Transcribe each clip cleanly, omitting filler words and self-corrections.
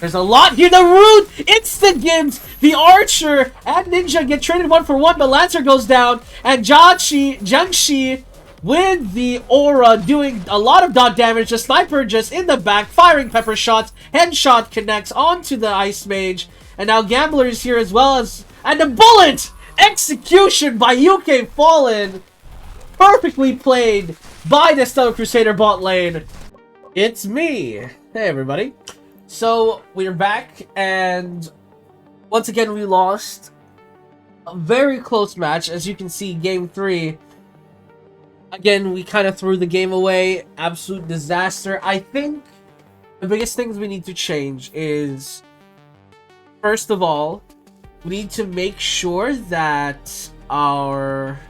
There's a lot here. The Root instant gives the Archer and Ninja get traded 1-for-1, but Lancer goes down, and Jiangxi with the Aura doing a lot of dot damage. The Sniper just in the back, firing pepper shots. Headshot connects onto the Ice Mage, and now Gambler is here as well as, and the bullet execution by UK Fallen, perfectly played by the Stellar Crusader bot lane. It's me. Hey everybody. So we're back, and once again we lost a very close match. As you can see, game 3. Again, we kind of threw the game away. Absolute disaster. I think the biggest things we need to change is, first of all, we need to make sure that our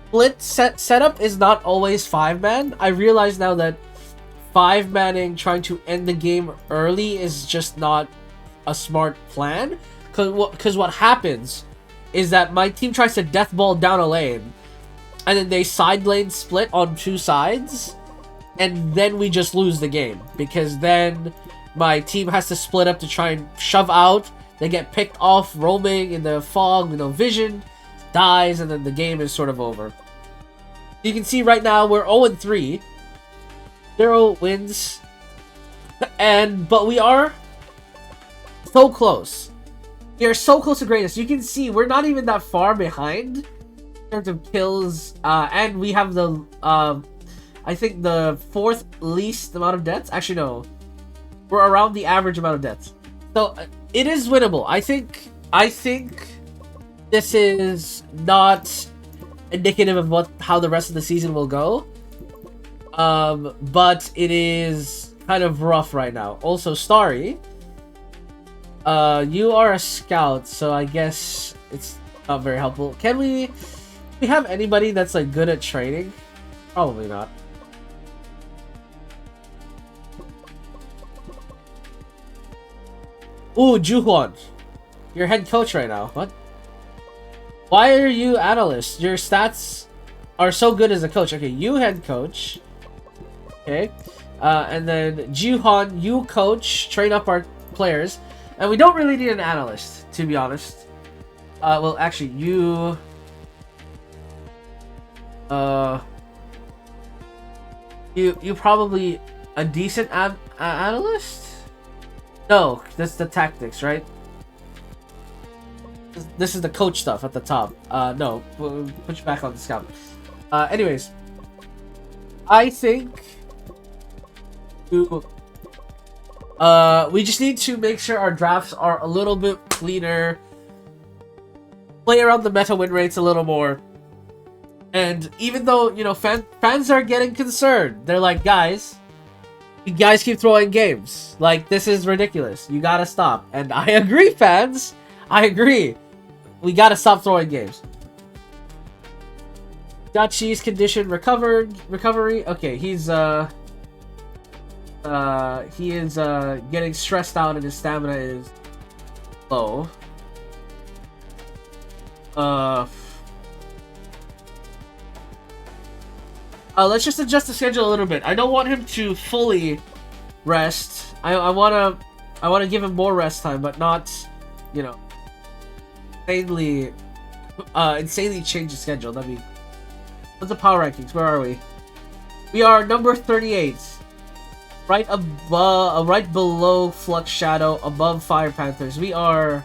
split setup is not always 5-man. I realize now that 5-manning, trying to end the game early, is just not a smart plan. Because what happens is that my team tries to death ball down a lane, and then they side lane split on 2 sides, and then we just lose the game. Because then my team has to split up to try and shove out. They get picked off roaming in the fog with no vision, dies, and then the game is sort of over. You can see right now we're 0-3. 0 wins, but we are so close. We are so close to greatness. You can see we're not even that far behind in terms of kills, and we have the I think the 4th least amount of deaths. Actually, no, we're around the average amount of deaths. So it is winnable. I think this is not indicative of how the rest of the season will go. But it is kind of rough right now. Also, Starry, you are a scout, so I guess it's not very helpful. Can we have anybody that's like good at training? Probably not. Ooh, Juhwan, you're head coach right now. What? Why are you analyst? Your stats are so good as a coach. Okay, you head coach. Okay, and then Jihan, you coach, train up our players, and we don't really need an analyst, to be honest. Well, actually, you probably a decent analyst. No, that's the tactics, right? This is the coach stuff at the top. No, we'll put you back on the scout. Anyways, I think we just need to make sure our drafts are a little bit cleaner, play around the meta win rates a little more, and even though, you know, fans are getting concerned, they're like, guys, you guys keep throwing games, like, this is ridiculous, you gotta stop. And I agree, fans, I agree, we gotta stop throwing games. Dachi's condition recovery. Okay, he's he is getting stressed out and his stamina is low. Let's just adjust the schedule a little bit. I don't want him to fully rest. I wanna give him more rest time, but not, you know, insanely change the schedule. That'd be. What's the power rankings? Where are we? We are number 38. Right above, right below Flux Shadow, above Fire Panthers. We are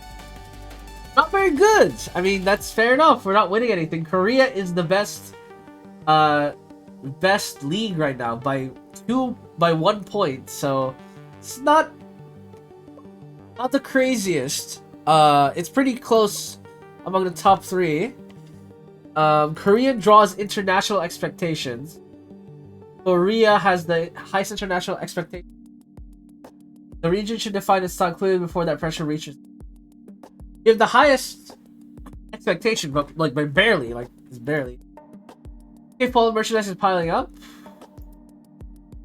not very good. I mean, that's fair enough. We're not winning anything. Korea is the best league right now by 1 point. So it's not the craziest. It's pretty close among the top 3. Korea draws international expectations. Korea has the highest international expectation. The region should define its style clearly before that pressure reaches. You have the highest expectation, but like by barely, like it's barely. Okay, Polar merchandise is piling up.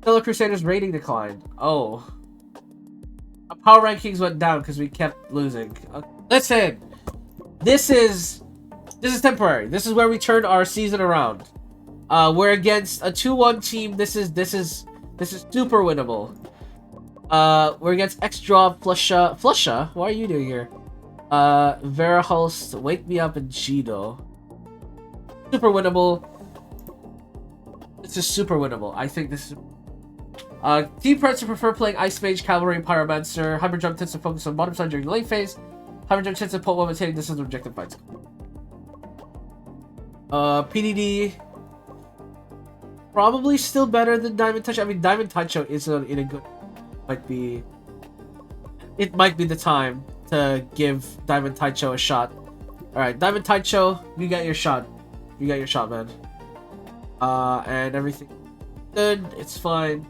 Stellar Crusaders rating declined. Oh. Our power rankings went down because we kept losing. Okay. Listen, this is temporary. This is where we turn our season around. We're against a 2-1 team. This is super winnable. We're against X-Drop, Flusha. Flusha? What are you doing here? Verahulst, Wake Me Up, and Jido. Super winnable. This is super winnable. I think this is... Team Predator prefer playing Ice Mage, Cavalry, Pyromancer. Hyper Jump tends to focus on bottom side during the late phase. Hyper Jump tends to pull while maintaining distance with objective fights. PDD... Probably still better than Diamond Touch. I mean, Diamond Touch is in a good... It might be the time to give Diamond Taicho a shot. Alright, Diamond Taicho, you got your shot. You got your shot, man. And everything good. It's fine.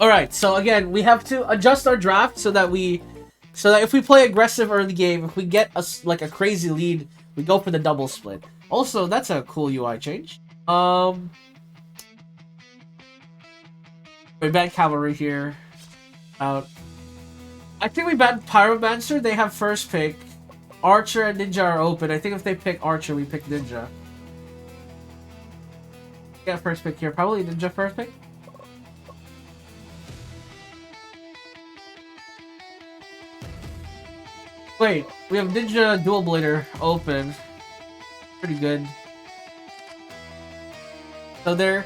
Alright, so again, we have to adjust our draft so that if we play aggressive early game, if we get a crazy lead, we go for the double split. Also, that's a cool UI change. We ban Cavalry here. Out. I think we ban Pyromancer. They have first pick. Archer and Ninja are open. I think if they pick Archer, we pick Ninja. Yeah, first pick here. Probably Ninja first pick. Wait, we have Ninja Dual Blader open. Pretty good. So they're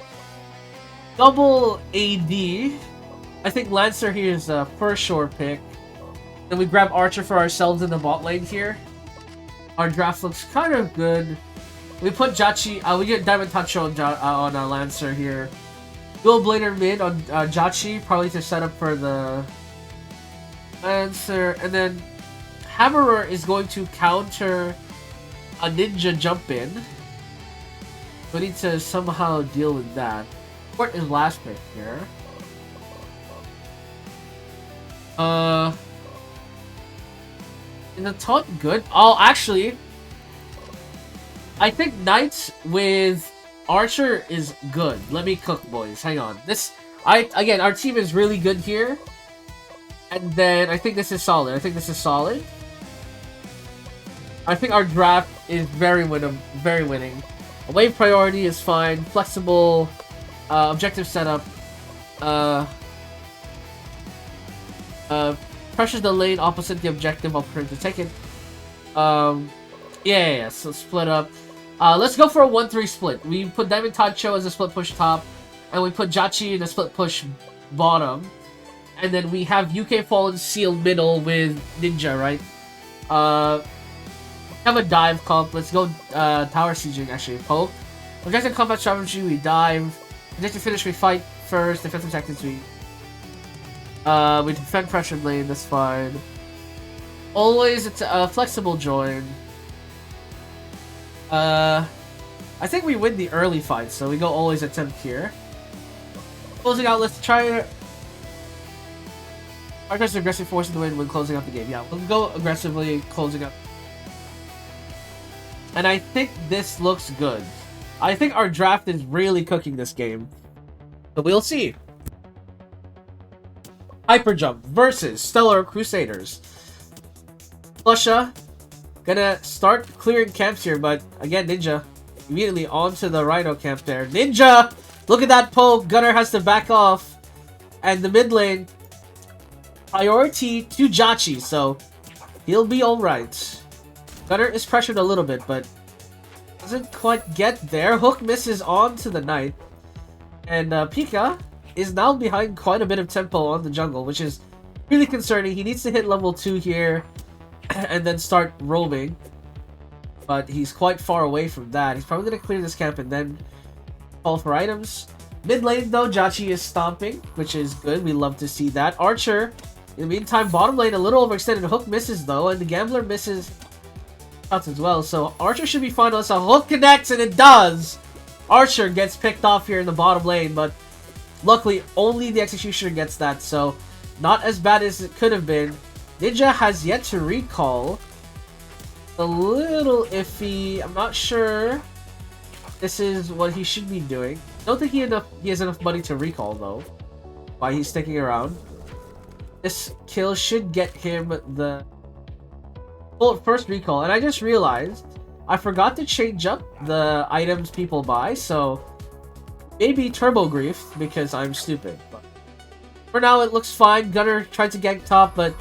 double AD. I think Lancer here is a first sure pick. Then we grab Archer for ourselves in the bot lane here. Our draft looks kind of good. We put Jachi. We get Diamond Touch on Lancer here. Dual Blader mid on Jachi, probably to set up for the Lancer. And then Hammerer is going to counter a Ninja jump in. We need to somehow deal with that. Court is last pick here. In the taunt good? Oh, actually, I think Knights with Archer is good. Let me cook, boys. Hang on. Again, our team is really good here. And then I think this is solid. I think our draft is very winning. A wave priority is fine. Flexible, objective setup. Pressures the lane opposite the objective while preparing to take it. Yeah. So split up. Let's go for a 1-3 split. We put Diamond Tacho as a split push top, and we put Jachi in a split push bottom, and then we have UK Fallen Seal middle with Ninja, right? Have a dive comp. Let's go tower sieging actually. Poke. Objective combat strategy, we dive. Objective finish, we fight first. Defensive tactics, we defend pressure lane, that's fine. Always it's a flexible join. I think we win the early fight, so we go always attempt here. Closing out, let's try aggressive force in the win when closing out the game. Yeah, we'll go aggressively closing up. And I think this looks good. I think our draft is really cooking this game. But we'll see. Hyperjump versus Stellar Crusaders. Flusha gonna start clearing camps here, but again, Ninja immediately onto the Rhino camp there. Ninja! Look at that poke. Gunner has to back off. And the mid lane, priority to Jachi, so he'll be alright. Gunner is pressured a little bit, but doesn't quite get there. Hook misses on to the Knight. And Pika is now behind quite a bit of tempo on the jungle, which is really concerning. He needs to hit level 2 here and then start roaming. But he's quite far away from that. He's probably going to clear this camp and then call for items. Mid lane, though, Jachi is stomping, which is good. We love to see that. Archer, in the meantime, bottom lane a little overextended. Hook misses, though, and the Gambler misses shots as well. So Archer should be fine unless a hook connects, and it does! Archer gets picked off here in the bottom lane, but luckily only the Executioner gets that, so not as bad as it could have been. Ninja has yet to recall. A little iffy. I'm not sure this is what he should be doing. Don't think he has enough money to recall, though, while he's sticking around. This kill should get him the first recall, and I just realized I forgot to change up the items people buy, so maybe Turbo Grief, because I'm stupid. But For now, it looks fine. Gunner tried to gank top, but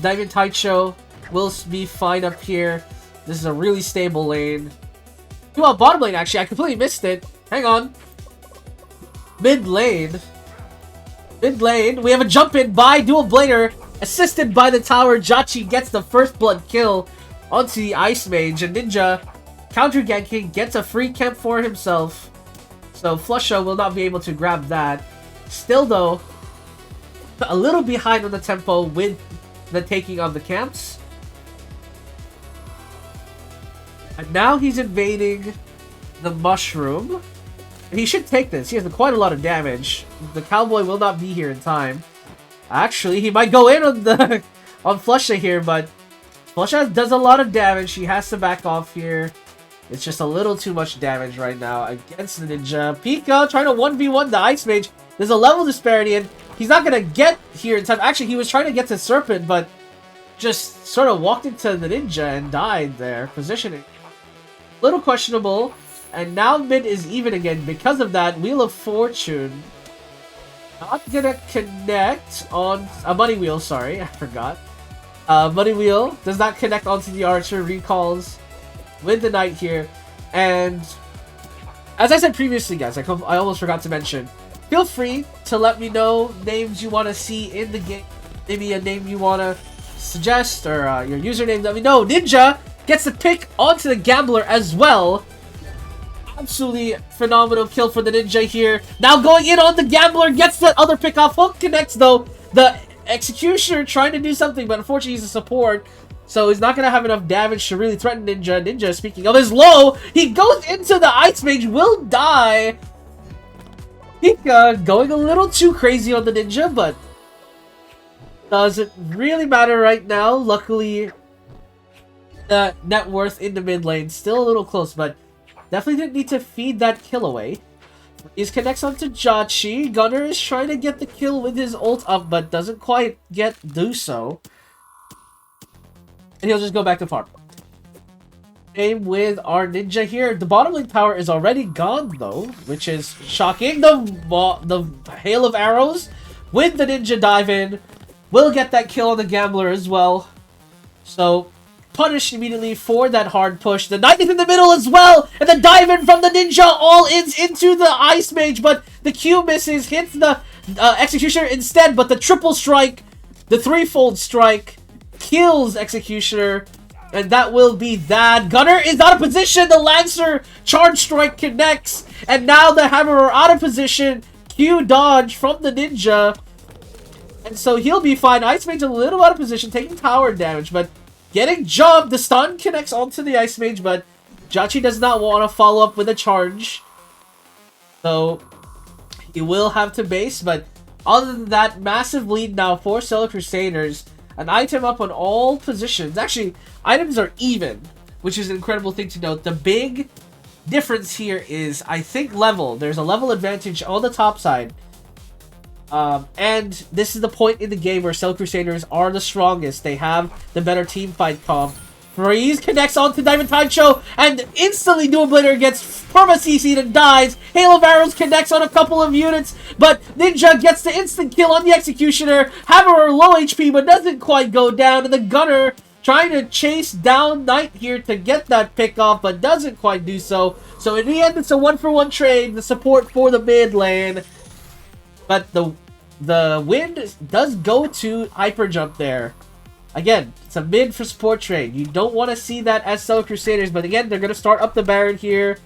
Diamond Taicho will be fine up here. This is a really stable lane. Well, bottom lane, actually. I completely missed it. Hang on. Mid lane. Mid lane. We have a jump in by Dual Blader. Assisted by the tower. Jachi gets the first blood kill onto the Ice Mage. And Ninja, counter ganking, gets a free camp for himself. So Flusha will not be able to grab that. Still, though, a little behind on the tempo with the taking of the camps. And now he's invading the mushroom. He should take this. He has quite a lot of damage. The cowboy will not be here in time. Actually, he might go in on the on Flusha here, but Flusha does a lot of damage. He has to back off here. It's just a little too much damage right now against the Ninja. Pika trying to 1v1 the Ice Mage. There's a level disparity, and he's not going to get here in time. Actually, he was trying to get to Serpent, but just sort of walked into the Ninja and died there. Positioning. Little questionable. And now mid is even again because of that. Wheel of Fortune. Not going to connect on... A Money Wheel, sorry. I forgot. Money Wheel does not connect onto the Archer. Recalls with the Knight here. And as I said previously, guys, I almost forgot to mention. Feel free to let me know names you want to see in the game. Maybe a name you want to suggest or your username. Let me know. Ninja gets the pick onto the Gambler as well. Absolutely phenomenal kill for the Ninja here. Now going in on the Gambler, gets the other pick off. Hook connects though. The Executioner trying to do something, but unfortunately he's a support. So he's not going to have enough damage to really threaten Ninja. Ninja, speaking of, is low. He goes into the Ice Mage, will die. Pika going a little too crazy on the Ninja, but doesn't really matter right now. Luckily, the net worth in the mid lane still a little close, but definitely didn't need to feed that kill away. He connects onto Jachi. Gunner is trying to get the kill with his ult up, but doesn't quite do so. And he'll just go back to farm. Same with our Ninja here. The bottom lane tower is already gone, though, which is shocking. The hail of arrows with the Ninja dive in will get that kill on the Gambler as well. So, punished immediately for that hard push. The Knight is in the middle as well, and the dive in from the Ninja all ins into the Ice Mage, but the Q misses, hits the Executioner instead, but the triple strike, the threefold strike, kills Executioner, and that will be that. Gunner is out of position. The Lancer charge strike connects, and now the Hammerer out of position. Q dodge from the Ninja, and so he'll be fine. Ice Mage a little out of position, taking tower damage, but getting jumped. The stun connects onto the Ice Mage, but Jachi does not want to follow up with a charge, so he will have to base. But other than that, massive lead now for Stellar Crusaders. An item up on all positions. Actually, items are even, which is an incredible thing to note. The big difference here is, I think, level. There's a level advantage on the top side. And this is the point in the game where Stellar Crusaders are the strongest. They have the better team fight comp. Freeze connects onto Diamond Taicho, and instantly Dual Blader gets perma CC'd and dies. Hail of Arrows connects on a couple of units, but Ninja gets the instant kill on the Executioner. Hammerer low HP, but doesn't quite go down, and the Gunner trying to chase down Knight here to get that pick off, but doesn't quite do so. So in the end, it's a 1-for-1 trade. The support for the mid lane, but the win does go to Hyper Jump there. Again, it's a mid for support trade. You don't want to see that as Stellar Crusaders, but again, they're going to start up the Baron here.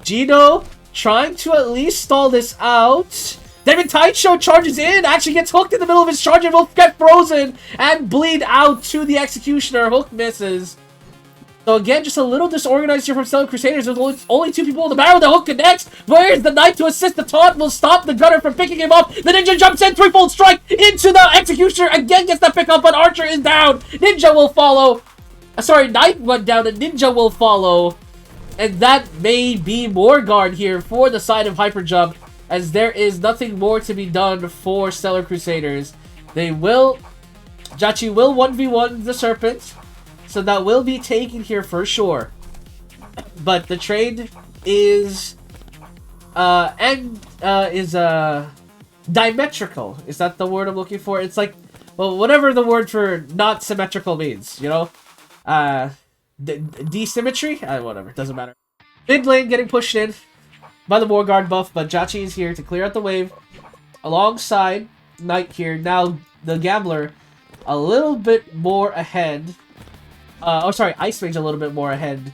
Gino trying to at least stall this out. Diamond Taicho charges in, actually gets hooked in the middle of his charge and will get frozen and bleed out to the Executioner. Hook misses. So again, just a little disorganized here from Stellar Crusaders. There's only two people in the barrel. The Hook connects. Where's the Knight to assist? The taunt will stop the Gunner from picking him up. The Ninja jumps in. Threefold strike into the Executioner. Again gets the pick up, but Archer is down. Ninja will follow. Sorry, Knight went down and Ninja will follow. And that may be more guard here for the side of Hyper Jump, as there is nothing more to be done for Stellar Crusaders. Jachi will 1v1 the Serpent. So that will be taken here for sure. But the trade is diametrical. Is that the word I'm looking for? It's like, well, whatever the word for not symmetrical means, you know? Desymmetry? Whatever, doesn't matter. Mid lane getting pushed in by the Warguard buff, but Jachi is here to clear out the wave alongside Knight here. Now, the Gambler a little bit more ahead. Ice Mage a little bit more ahead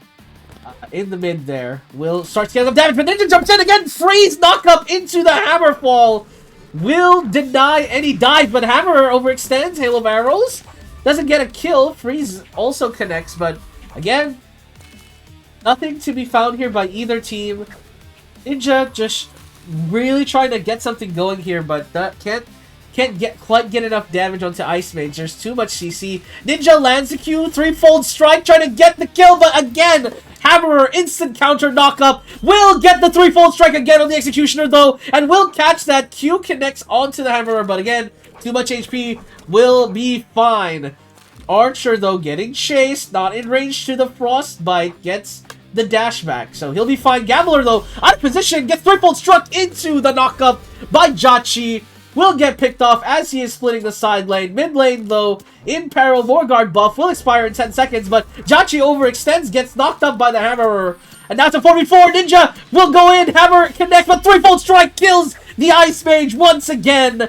in the mid there. Will start to get some damage, but Ninja jumps in again! Freeze! Knock up into the Hammerfall! Will deny any dive, but Hammer overextends. Hail of Arrows doesn't get a kill. Freeze also connects, but again, nothing to be found here by either team. Ninja just really trying to get something going here, but that can't quite get enough damage onto Ice Mage. There's too much CC. Ninja lands the Q, threefold strike, trying to get the kill, but again, Hammerer, instant counter knockup, will get the threefold strike again on the Executioner though, and will catch that. Q connects onto the Hammerer, but again, too much HP, will be fine. Archer though getting chased, not in range to the Frostbite, gets the dash back, so he'll be fine. Gambler though, out of position, gets threefold struck into the knockup by Jachi. Will get picked off as he is splitting the side lane. Mid lane, though, in peril. Warguard buff will expire in 10 seconds, but Jachi overextends, gets knocked up by the Hammerer. And now it's a 4v4. Ninja will go in. Hammer connects, but threefold strike kills the Ice Mage once again.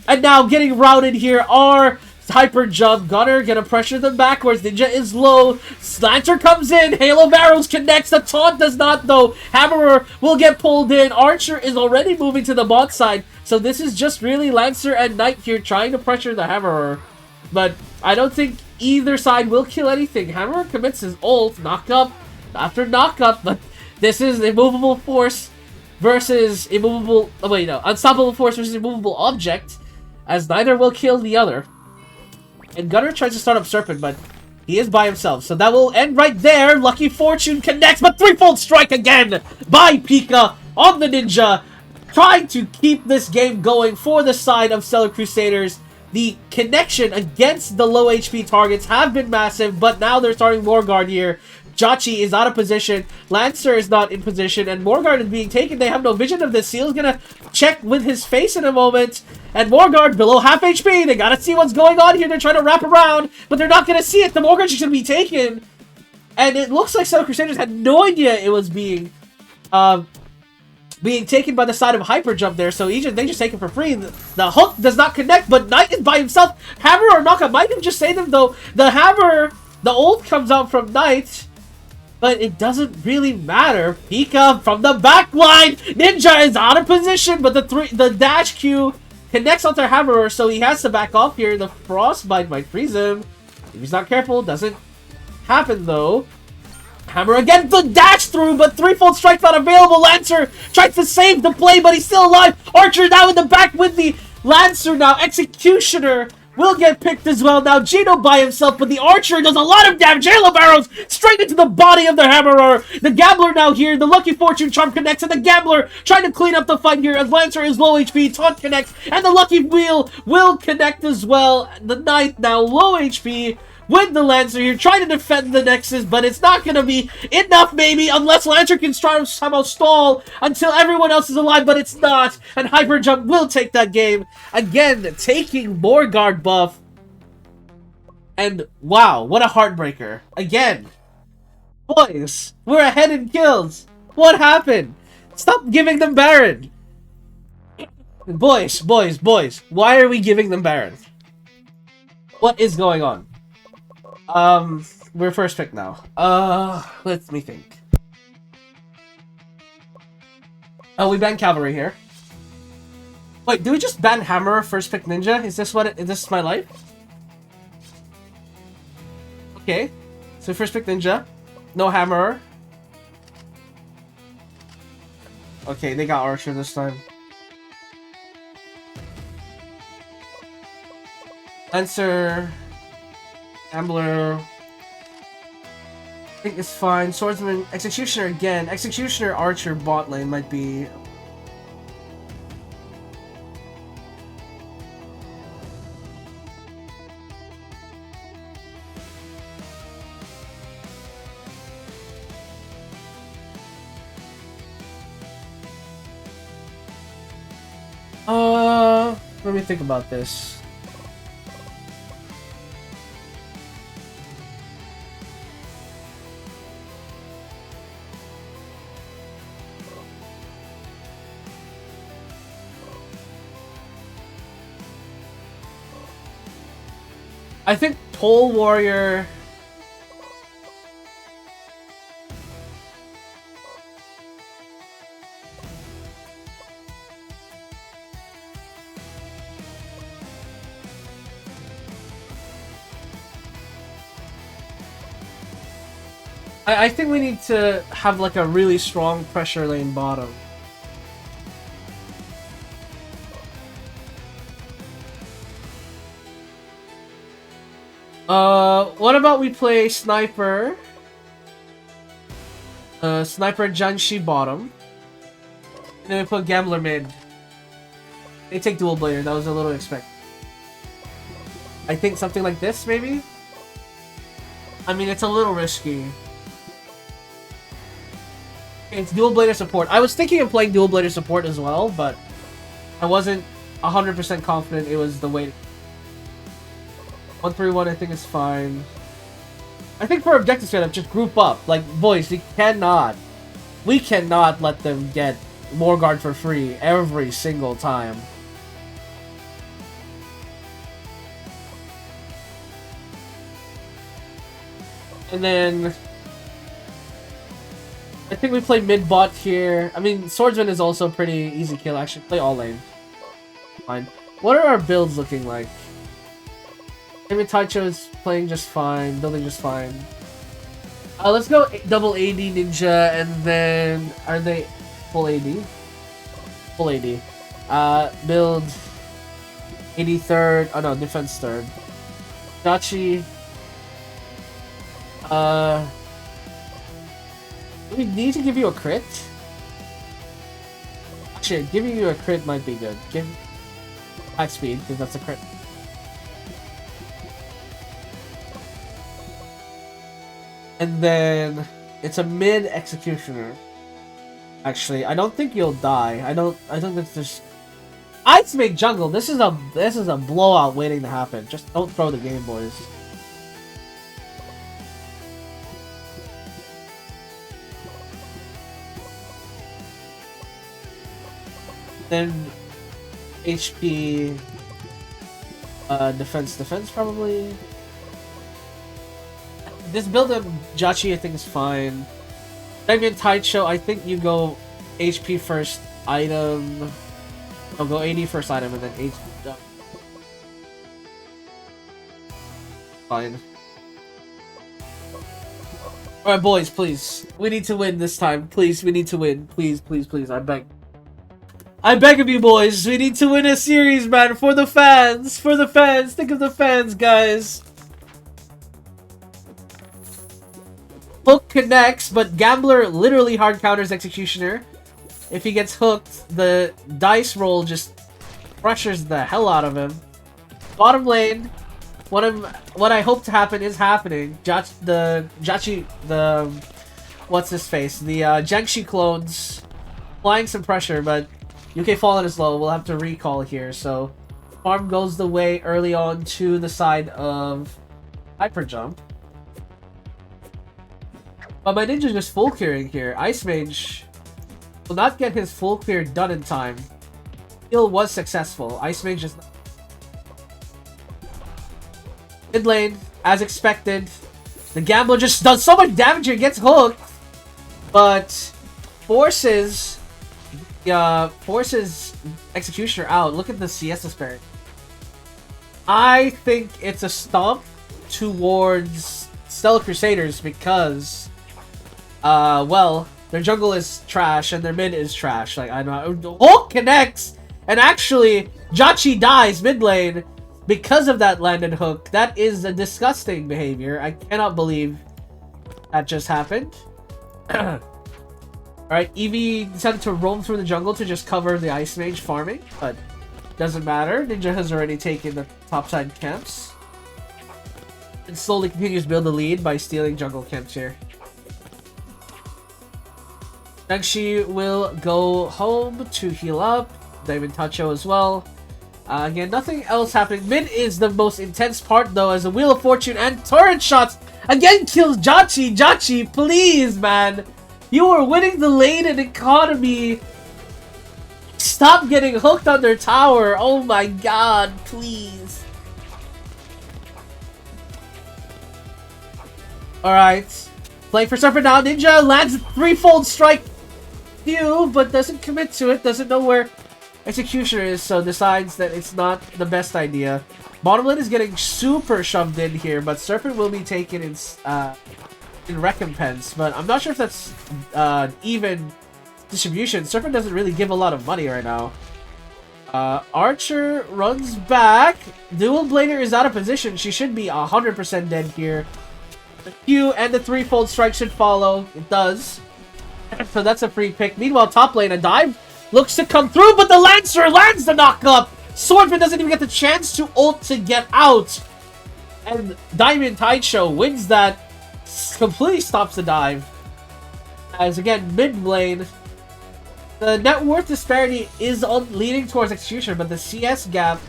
And now getting routed here are Hyper Jump. Gunner gonna pressure them backwards. Ninja is low. Slanter comes in. Hail of Arrows connects. The taunt does not, though. Hammerer will get pulled in. Archer is already moving to the bot side. So this is just really Lancer and Knight here trying to pressure the Hammerer. But I don't think either side will kill anything. Hammerer commits his ult. Knockup after knockup. But this is Immovable Force versus Immovable... Oh, wait, no. Unstoppable Force versus Immovable Object. As neither will kill the other. And Gunner tries to start up Serpent, but he is by himself. So that will end right there. Lucky Fortune connects, but threefold strike again by Pika on the Ninja. Trying to keep this game going for the side of Stellar Crusaders. The connection against the low HP targets have been massive, but now they're starting Warguard here. Jachi is out of position. Lancer is not in position, and Warguard is being taken. They have no vision of this. Seal's gonna check with his face in a moment. And Warguard below half HP. They gotta see what's going on here. They're trying to wrap around, but they're not gonna see it. The Warguard is gonna be taken. And it looks like Stellar Crusaders had no idea it was being taken by the side of Hyper Jump there, so they just take it for free. The hook does not connect, but Knight is by himself. Hammer or knockup might have just saved him though. The Hammer, the ult comes out from Knight, but it doesn't really matter. Pika from the back line. Ninja is out of position, but the dash Q connects onto Hammerer, so he has to back off here. The Frostbite might freeze him. If he's not careful, doesn't happen though. Hammer again, the dash through, but threefold strike not available. Lancer tries to save the play, but he's still alive. Archer now in the back with the Lancer now. Executioner will get picked as well. Now Gino by himself, but the Archer does a lot of damage. Hail of Arrows straight into the body of the Hammerer. The Gambler now here. The Lucky Fortune Charm connects, and the Gambler trying to clean up the fight here as Lancer is low HP. Taunt connects, and the Lucky Wheel will connect as well. The Knight now low HP. With the Lancer here, trying to defend the Nexus, but it's not going to be enough, maybe, unless Lancer can somehow stall until everyone else is alive, but it's not. And Hyper Jump will take that game. Again, taking more guard buff. And wow, what a heartbreaker. Again. Boys, we're ahead in kills. What happened? Stop giving them Baron. Boys, why are we giving them Baron? What is going on? We're first pick now. Let me think. Oh, we banned Cavalry here. Wait, do we just ban Hammer first pick Ninja? Is this is this my life? Okay. So first pick Ninja. No Hammer. Okay, they got Archer this time. Lancer. Gambler. I think it's fine. Swordsman. Executioner again. Executioner, Archer, bot lane might be... Let me think about this. I think Toll Warrior... I think we need to have like a really strong pressure lane bottom. What about we play Sniper? Sniper Janshi bottom. And then we put Gambler mid. They take Dual Blader, that was a little expected. I think something like this, maybe? I mean, it's a little risky. It's Dual Blader support. I was thinking of playing Dual Blader support as well, but I wasn't 100% confident it was the way. 1-3-1 I think is fine. I think for objective setup, just group up. Like, boys, we cannot let them get more guard for free every single time. And then I think we play mid bot here. I mean, Swordsman is also a pretty easy kill. Actually, play all lane. Fine. What are our builds looking like? Maybe Taicho is playing just fine, building just fine. Let's go double AD Ninja, and then are they full AD? Full AD. Build AD third. Oh no, defense third. Dachi. Do we need to give you a crit? Actually, giving you a crit might be good. Give attack speed, because that's a crit. And then it's a mid executioner. Actually, I don't think you'll die. I think that's just Ice Mage jungle. This is a blowout waiting to happen. Just don't throw the game, boys. Then HP defense probably. This build of Jachi I think is fine. Diamond Taicho, I think you go HP first item. I'll go AD first item and then HP. Fine. Alright boys, please. We need to win this time. Please, we need to win. Please, please, please, I beg. I beg of you boys, we need to win a series, man, for the fans. For the fans. Think of the fans, guys. Hook connects, but Gambler literally hard counters Executioner. If he gets hooked, the dice roll just pressures the hell out of him. Bottom lane, what I hope to happen is happening. What's his face? The Jiangxi clones applying some pressure, but UK Fallen is low. We'll have to recall here. So farm goes the way early on to the side of Hyper Jump. But my ninja's just full clearing here. Ice Mage will not get his full clear done in time. Heal was successful. Ice Mage is mid lane, as expected. The Gambler just does so much damage here, gets hooked, but forces Executioner out. Look at the CS disparity. I think it's a stomp towards Stellar Crusaders because well, their jungle is trash and their mid is trash. Like, I know. Hook connects! And actually, Jachi dies mid lane because of that landed hook. That is a disgusting behavior. I cannot believe that just happened. Alright, Eevee decided to roam through the jungle to just cover the Ice Mage farming, but doesn't matter. Ninja has already taken the topside camps. And slowly continues to build the lead by stealing jungle camps here. Jiangxi will go home to heal up. Diamond Tacho as well. Again, nothing else happening. Mid is the most intense part, though, as a Wheel of Fortune and turret shots again kills Jachi. Jachi, please, man. You are winning the lane and economy. Stop getting hooked on their tower. Oh my god, please. Alright. Playing for Surfer now. Ninja lands a threefold strike. But doesn't commit to it. Doesn't know where Executioner is, so decides that it's not the best idea. Bottom lane is getting super shoved in here, but Serpent will be taken in recompense. But I'm not sure if that's even distribution. Serpent doesn't really give a lot of money right now. Archer runs back. Dual Blader is out of position. She should be 100% dead here. The Q and the threefold strike should follow. It does. So that's a free pick. Meanwhile, top lane, a dive looks to come through, but the Lancer lands the knock-up! Swordsman doesn't even get the chance to ult to get out. And Diamond Sideshow wins that. Completely stops the dive. As again, mid lane, the net worth disparity is leading towards Executioner, but the CS gap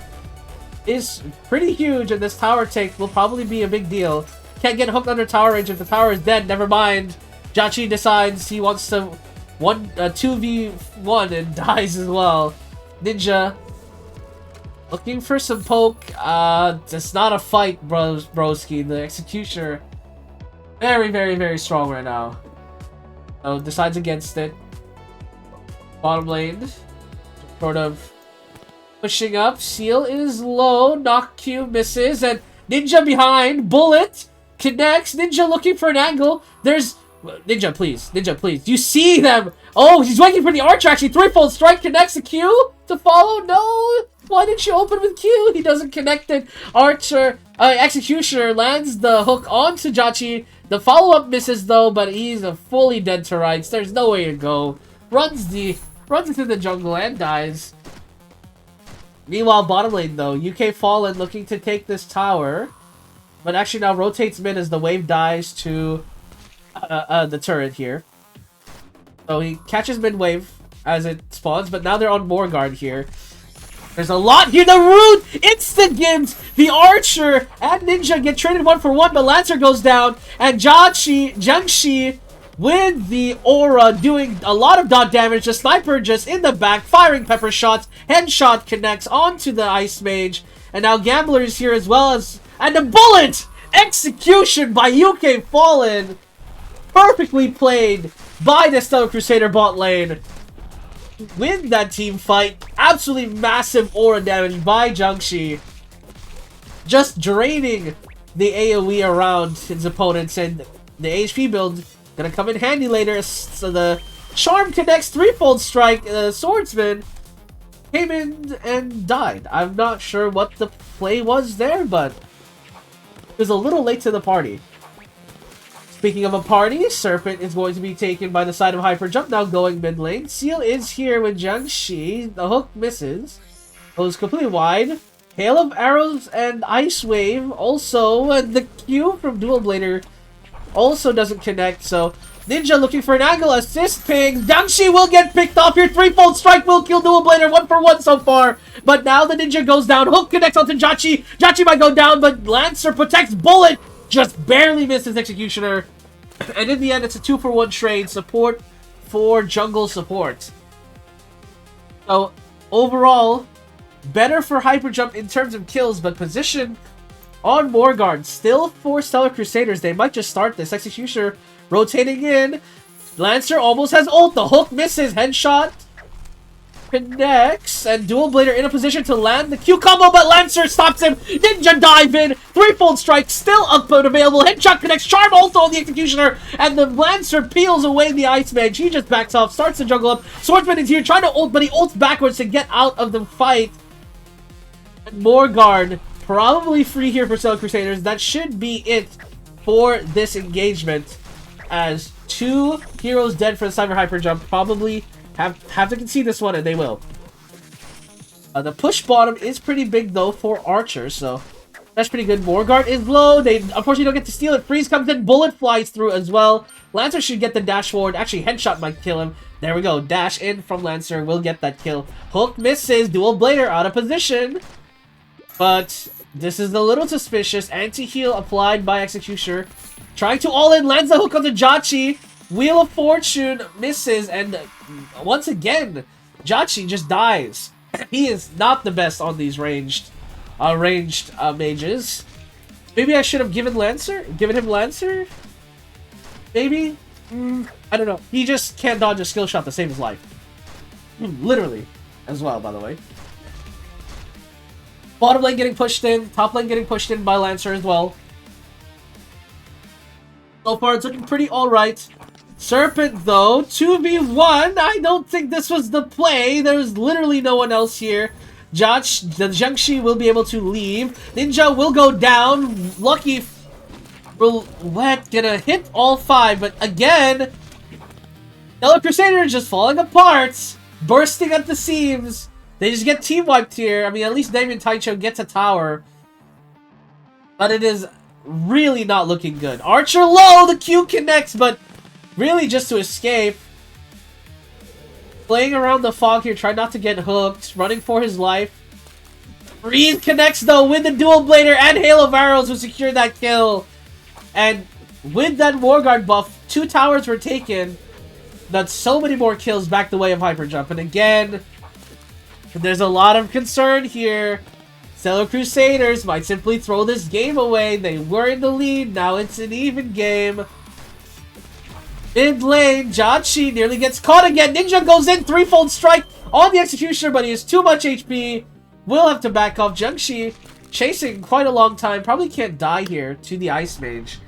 is pretty huge, and this tower take will probably be a big deal. Can't get hooked under tower range if the tower is dead, never mind. Jachi decides he wants to 2v1 and dies as well. Ninja looking for some poke. It's not a fight, broski. The Executioner very, very, very strong right now. So decides against it. Bottom lane sort of pushing up. Seal is low. Knock Q misses, and Ninja behind. Bullet connects. Ninja looking for an angle. There's Ninja, please. Ninja, please. You see them? Oh, he's waiting for the Archer, actually. Threefold strike connects the Q to follow. No! Why didn't you open with Q? He doesn't connect it. Archer, Executioner lands the hook onto Jachi. The follow-up misses, though, but he's a fully dead to rights. There's no way to go. Runs into the jungle and dies. Meanwhile, bottom lane, though. UK Fallen looking to take this tower. But actually now rotates mid as the wave dies to the turret here. So he catches mid wave as it spawns, but now they're on more guard here. There's a lot here. The Root insta-gims the Archer and Ninja get traded 1-for-1, but Lancer goes down, and Jiangxi with the aura doing a lot of dot damage. The Sniper just in the back firing pepper shots. Headshot connects onto the Ice Mage, and now Gambler is here as well as, and the Bullet execution by UK Fallen. Perfectly played by the Stellar Crusader bot lane. Win that team fight. Absolutely massive aura damage by Jiangxi. Just draining the AoE around his opponents, and the HP build gonna come in handy later. So the Charm connects threefold strike. The Swordsman came in and died. I'm not sure what the play was there, but it was a little late to the party. Speaking of a party, Serpent is going to be taken by the side of Hyper Jump, now going mid lane. Seal is here with Jiangxi. The hook misses. Goes completely wide. Hail of Arrows and Ice Wave also. And the Q from Dual Blader also doesn't connect, so Ninja looking for an angle. Assist ping. Jiangxi will get picked off here. Threefold strike will kill Dual Blader. 1-for-1 so far. But now the Ninja goes down. Hook connects onto Jachi. Jachi might go down, but Lancer protects. Bullet just barely misses Executioner. And in the end, it's a 2-for-1 trade. Support for jungle support. So, overall, better for Hyperjump in terms of kills, but position on Morguard. Still for Stellar Crusaders. They might just start this. Executioner rotating in. Lancer almost has ult. The hook misses. Headshot connects, and Dual Blader in a position to land the Q combo, but Lancer stops him. Ninja dive in. Threefold strike still up and available. Headshot connects. Charm also on the Executioner, and the Lancer peels away the Ice Mage. He just backs off, starts to juggle up. Swordsman is here trying to ult, but he ults backwards to get out of the fight. And Morguard probably free here for Stellar Crusaders. That should be it for this engagement, as 2 heroes dead for the Cyber Hyper Jump. Probably have to concede this one, and they will. The push bottom is pretty big, though, for Archer, so that's pretty good. Morguard is low. They unfortunately don't get to steal it. Freeze comes in. Bullet flies through as well. Lancer should get the dash forward. Actually, Headshot might kill him. There we go. Dash in from Lancer. Will get that kill. Hook misses. Dual Blader out of position. But this is a little suspicious. Anti-heal applied by Executioner. Trying to all-in. Lands the hook on the Jotchi. Wheel of Fortune misses. And once again, Jotchi just dies. He is not the best on these ranged mages. Maybe I should have given him Lancer? Maybe? I don't know. He just can't dodge a skill shot to save his life. Literally. As well, by the way. Bottom lane getting pushed in. Top lane getting pushed in by Lancer as well. So far, it's looking pretty alright. Serpent, though, 2v1. I don't think this was the play. There's literally no one else here. The Jiangxi will be able to leave. Ninja will go down. Lucky Roulette gonna hit all 5, but again, Yellow Crusader just falling apart. Bursting at the seams. They just get team wiped here. I mean, at least Damien Taicho gets a tower. But it is really not looking good. Archer low, the Q connects, but really just to escape. Playing around the fog here, trying not to get hooked. Running for his life. Breeze connects though with the Dual Blader and Hail of Arrows who secured that kill. And with that Warguard buff, 2 towers were taken. That's so many more kills back the way of Hyper Jump. And again, there's a lot of concern here. Stellar Crusaders might simply throw this game away. They were in the lead. Now it's an even game. Mid lane, Jotchi nearly gets caught again. Ninja goes in, 3-fold strike on the Executioner, but he has too much HP. Will have to back off. Jiangxi chasing quite a long time. Probably can't die here to the Ice Mage.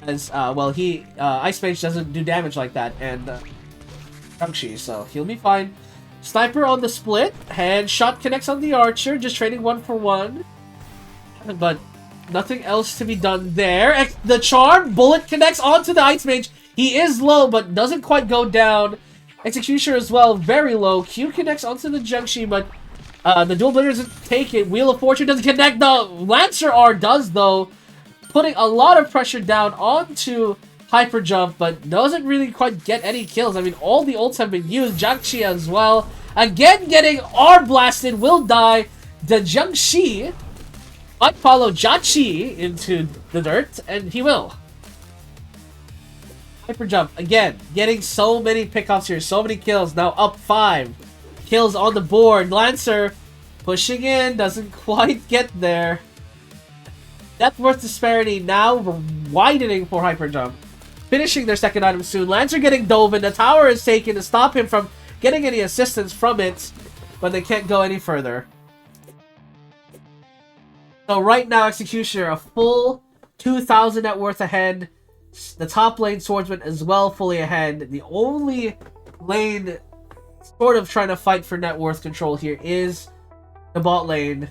As, well, Ice Mage doesn't do damage like that. And, Jiangxi, so he'll be fine. Sniper on the split. Headshot connects on the Archer. Just trading 1 for 1. But nothing else to be done there. The Charm. Bullet connects onto the Ice Mage. He is low, but doesn't quite go down. Executioner as well. Very low. Q connects onto the Jiangxi, but the Dual Blader doesn't take it. Wheel of Fortune doesn't connect. The Lancer R does, though. Putting a lot of pressure down onto Hyper Jump, but doesn't really quite get any kills. I mean, all the ults have been used. Jiangxi as well. Again, getting R blasted. Will die. The Jiangxi might follow Jotchi into the dirt, and he will. Hyper Jump, again, getting so many pickups here. So many kills. Now up 5. Kills on the board. Lancer pushing in. Doesn't quite get there. Net worth disparity now widening for Hyper Jump. Finishing their second item soon. Lancer getting dove in. The tower is taken to stop him from getting any assistance from it. But they can't go any further. So right now, Executioner, a full 2,000 net worth ahead. The top lane Swordsman as well fully ahead. The only lane sort of trying to fight for net worth control here is the bot lane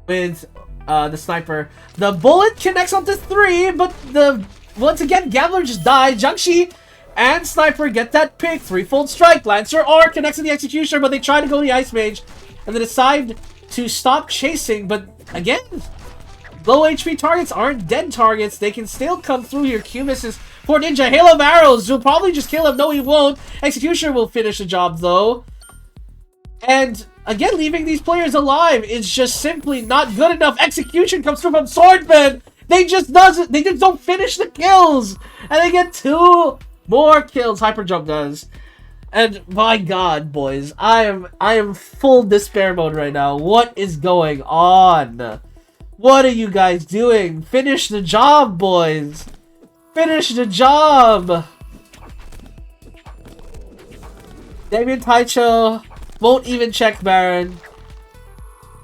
with the Sniper. The bullet connects onto 3, but once again, Gambler just died. Jiangxi and Sniper get that pick. 3-fold strike. Lancer R connects to the Executioner, but they try to go to the Ice Mage. And they decide to stop chasing, but again, low HP targets aren't dead targets. They can still come through here. Q misses for Ninja. Hail of Arrows will probably just kill him. No, he won't. Executioner will finish the job, though. And again, leaving these players alive is just simply not good enough. Execution comes through from Swordsman. They just don't finish the kills. And they get 2 more kills. Hyper Jump does. And my god, boys. I am full despair mode right now. What is going on? What are you guys doing? Finish the job, boys. Finish the job. Damien Taicho won't even check Baron.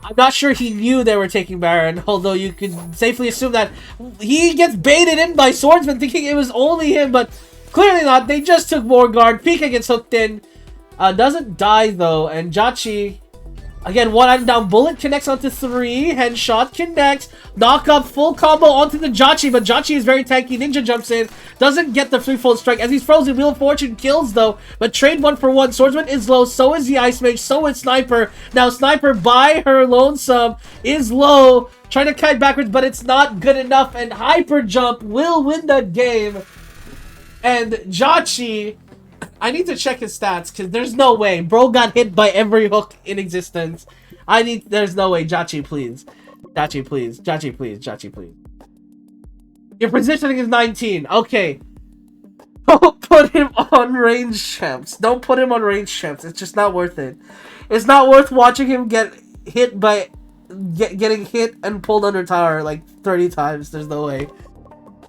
I'm not sure he knew they were taking Baron, although you could safely assume that he gets baited in by Swordsman thinking it was only him, but clearly not. They just took Warguard. Pika gets hooked in. Doesn't die, though, and Jotchi... Again, 1 item down. Bullet connects onto 3. Headshot connects. Knock up full combo onto the Jotchi, but Jotchi is very tanky. Ninja jumps in. Doesn't get the 3-fold strike as he's frozen. Wheel of Fortune kills, though. But trade 1 for 1. Swordsman is low. So is the Ice Mage. So is Sniper. Now Sniper by her lonesome is low. Trying to kite backwards, but it's not good enough. And Hyper Jump will win that game. And Jotchi I need to check his stats because there's no way. Bro got hit by every hook in existence. There's no way. Jachi, please. Jachi, please. Jachi, please. Jachi, please. Your positioning is 19. Okay. Don't put him on range champs. Don't put him on range champs. It's just not worth it. It's not worth watching him get hit by... getting hit and pulled under tower like 30 times. There's no way.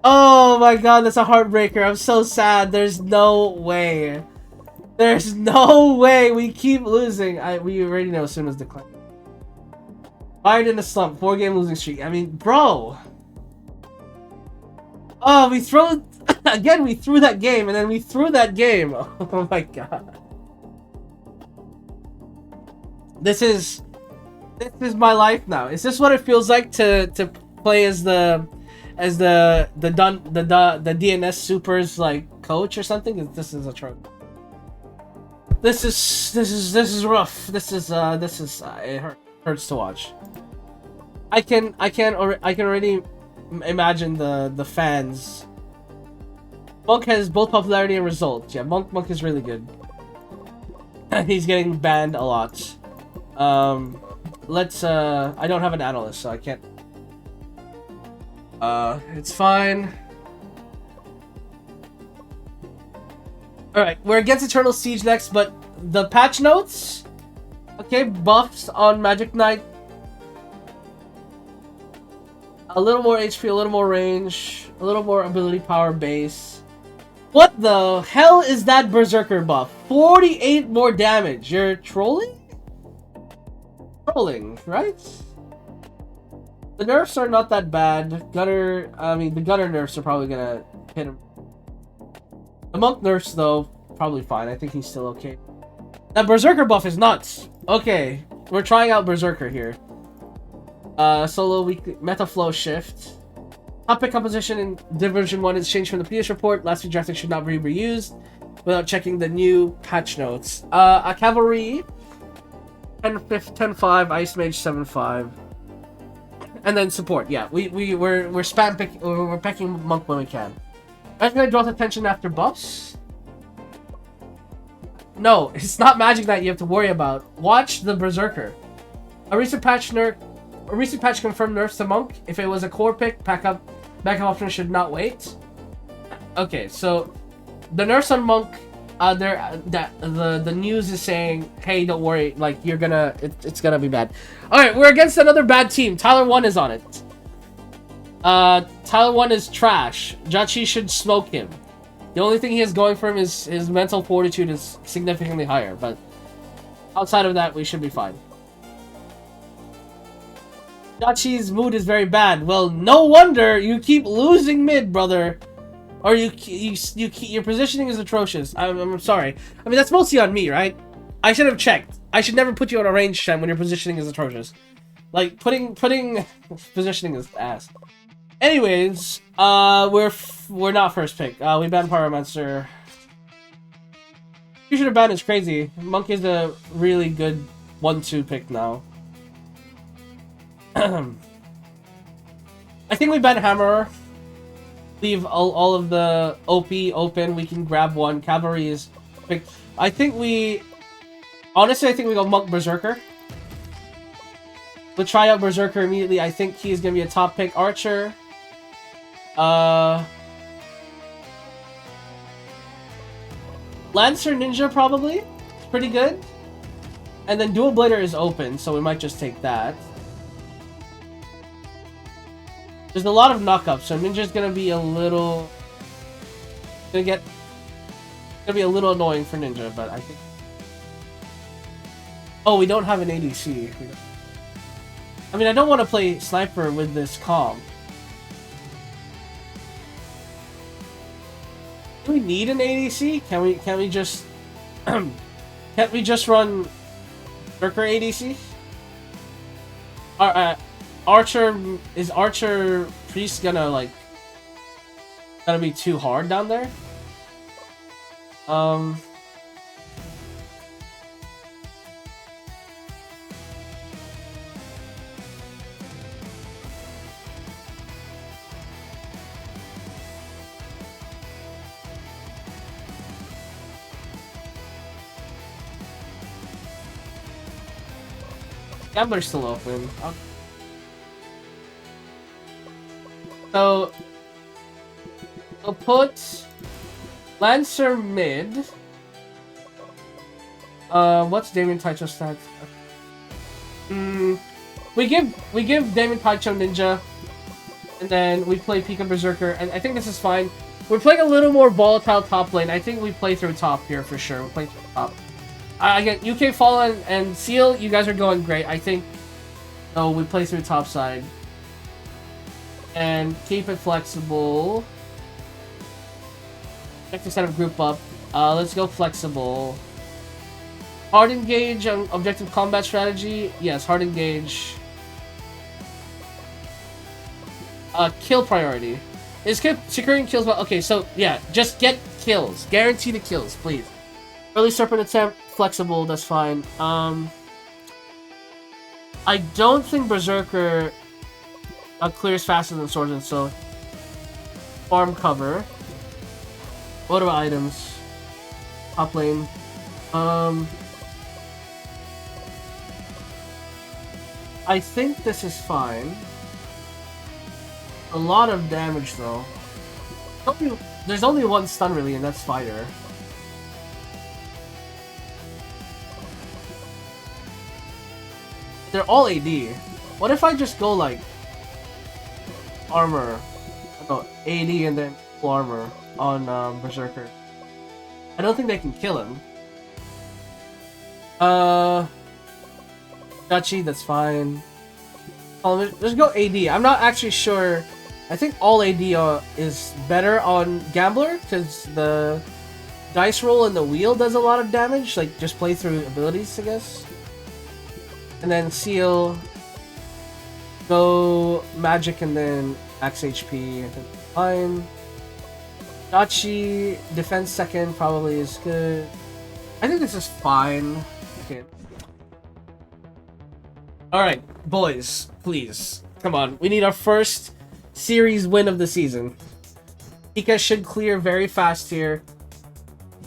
Oh my god, that's a heartbreaker. I'm so sad. There's no way. There's no way we keep losing. We already know as soon as decline. Fired in a slump. 4-game losing streak. I mean, bro. Oh, we throw... Again, we threw that game, and then we threw that game. Oh my god. This is my life now. Is this what it feels like to play as the DNS Supers like coach or something? This is a trope. This is rough. This is it hurts to watch. I can already imagine the fans. Monk has both popularity and results. Yeah, Monk is really good. He's getting banned a lot. Let's I don't have an analyst, so I can't. It's fine. Alright, we're against Eternal Siege next, but the patch notes. Okay, buffs on Magic Knight. A little more HP, a little more range, a little more ability power base. What the hell is that Berserker buff? 48 more damage. You're trolling? Trolling, right? The nerfs are not that bad. The gunner nerfs are probably gonna hit him. The monk nerfs, though, probably fine. I think he's still okay. That Berserker buff is nuts. Okay, we're trying out Berserker here. Solo weekly meta flow shift. Top pick composition in Division 1 is changed from the previous report. Last week drafting should not be reused without checking the new patch notes. A cavalry 10-5, Ice Mage 7-5. And then support. Yeah, we're spam pick, we're picking monk when we can. Magic Knight draws attention after buffs. No, it's not Magic Knight you have to worry about. Watch the Berserker. A recent patch confirmed nerfs to monk. If it was a core pick, backup option should not wait. Okay, so the nerfs on monk, the news is saying, hey, don't worry, like it's gonna be bad. All right, we're against another bad team. Tyler 1 is on it. Tyler 1 is trash. Jachi should smoke him. The only thing he has going for him is his mental fortitude is significantly higher, but outside of that, we should be fine. Jachi's mood is very bad. Well, no wonder you keep losing mid, brother. Or your positioning is atrocious. I'm sorry. I mean, that's mostly on me, right? I should have checked. I should never put you on a range champ when your positioning is atrocious. Like putting positioning is ass. Anyways, we're not first pick. We banned Pyromancer. Fusion of ban is crazy. Monk is a really good 1-2 pick now. I think we ban Hammerer. Leave all of the OP open. We can grab one. Cavalry is picked. Honestly, I think we go Monk Berserker. We'll try out Berserker immediately. I think he's gonna be a top pick. Archer. Lancer Ninja probably. It's pretty good. And then Dual Blader is open, so we might just take that. There's a lot of knockups, so Ninja's gonna be a little... gonna be a little annoying for Ninja, but I think... Oh, we don't have an ADC. I mean, I don't want to play Sniper with this comp. Do we need an ADC? Can we just... can't we just run... Berserker ADC? Is Archer Priest gonna be too hard down there? Gambler's still open. So we'll put Lancer mid. What's Damien Taicho's stats? We give Damien Taicho Ninja, and then we play Pika Berserker, and I think this is fine. We're playing a little more volatile top lane. I think we play through top here for sure. We'll play through top. Again, UK Fallen and Seal, you guys are going great. I think, no, we play through top side. And keep it flexible. Check to set up group up. Let's go flexible. Hard engage on objective combat strategy. Yes, hard engage. Kill priority. Is securing kills well? Okay, so yeah, just get kills. Guarantee the kills, please. Early Serpent attempt, flexible, that's fine. I don't think Berserker clears faster than Swordsman, so farm cover. What about items? Top lane. I think this is fine. A lot of damage though. There's only one stun really, and that's Spider. They're all AD. What if I just go like armor? I go AD and then full armor on Berserker. I don't think they can kill him. Duchy, that's fine. Let's go AD. I'm not actually sure. I think all AD is better on Gambler because the dice roll and the wheel does a lot of damage. Like just play through abilities, I guess. And then Seal, go Magic and then max HP. I think fine. Dachi, defense second probably is good. I think this is fine. Okay. Alright, boys, please. Come on. We need our first series win of the season. Pika should clear very fast here.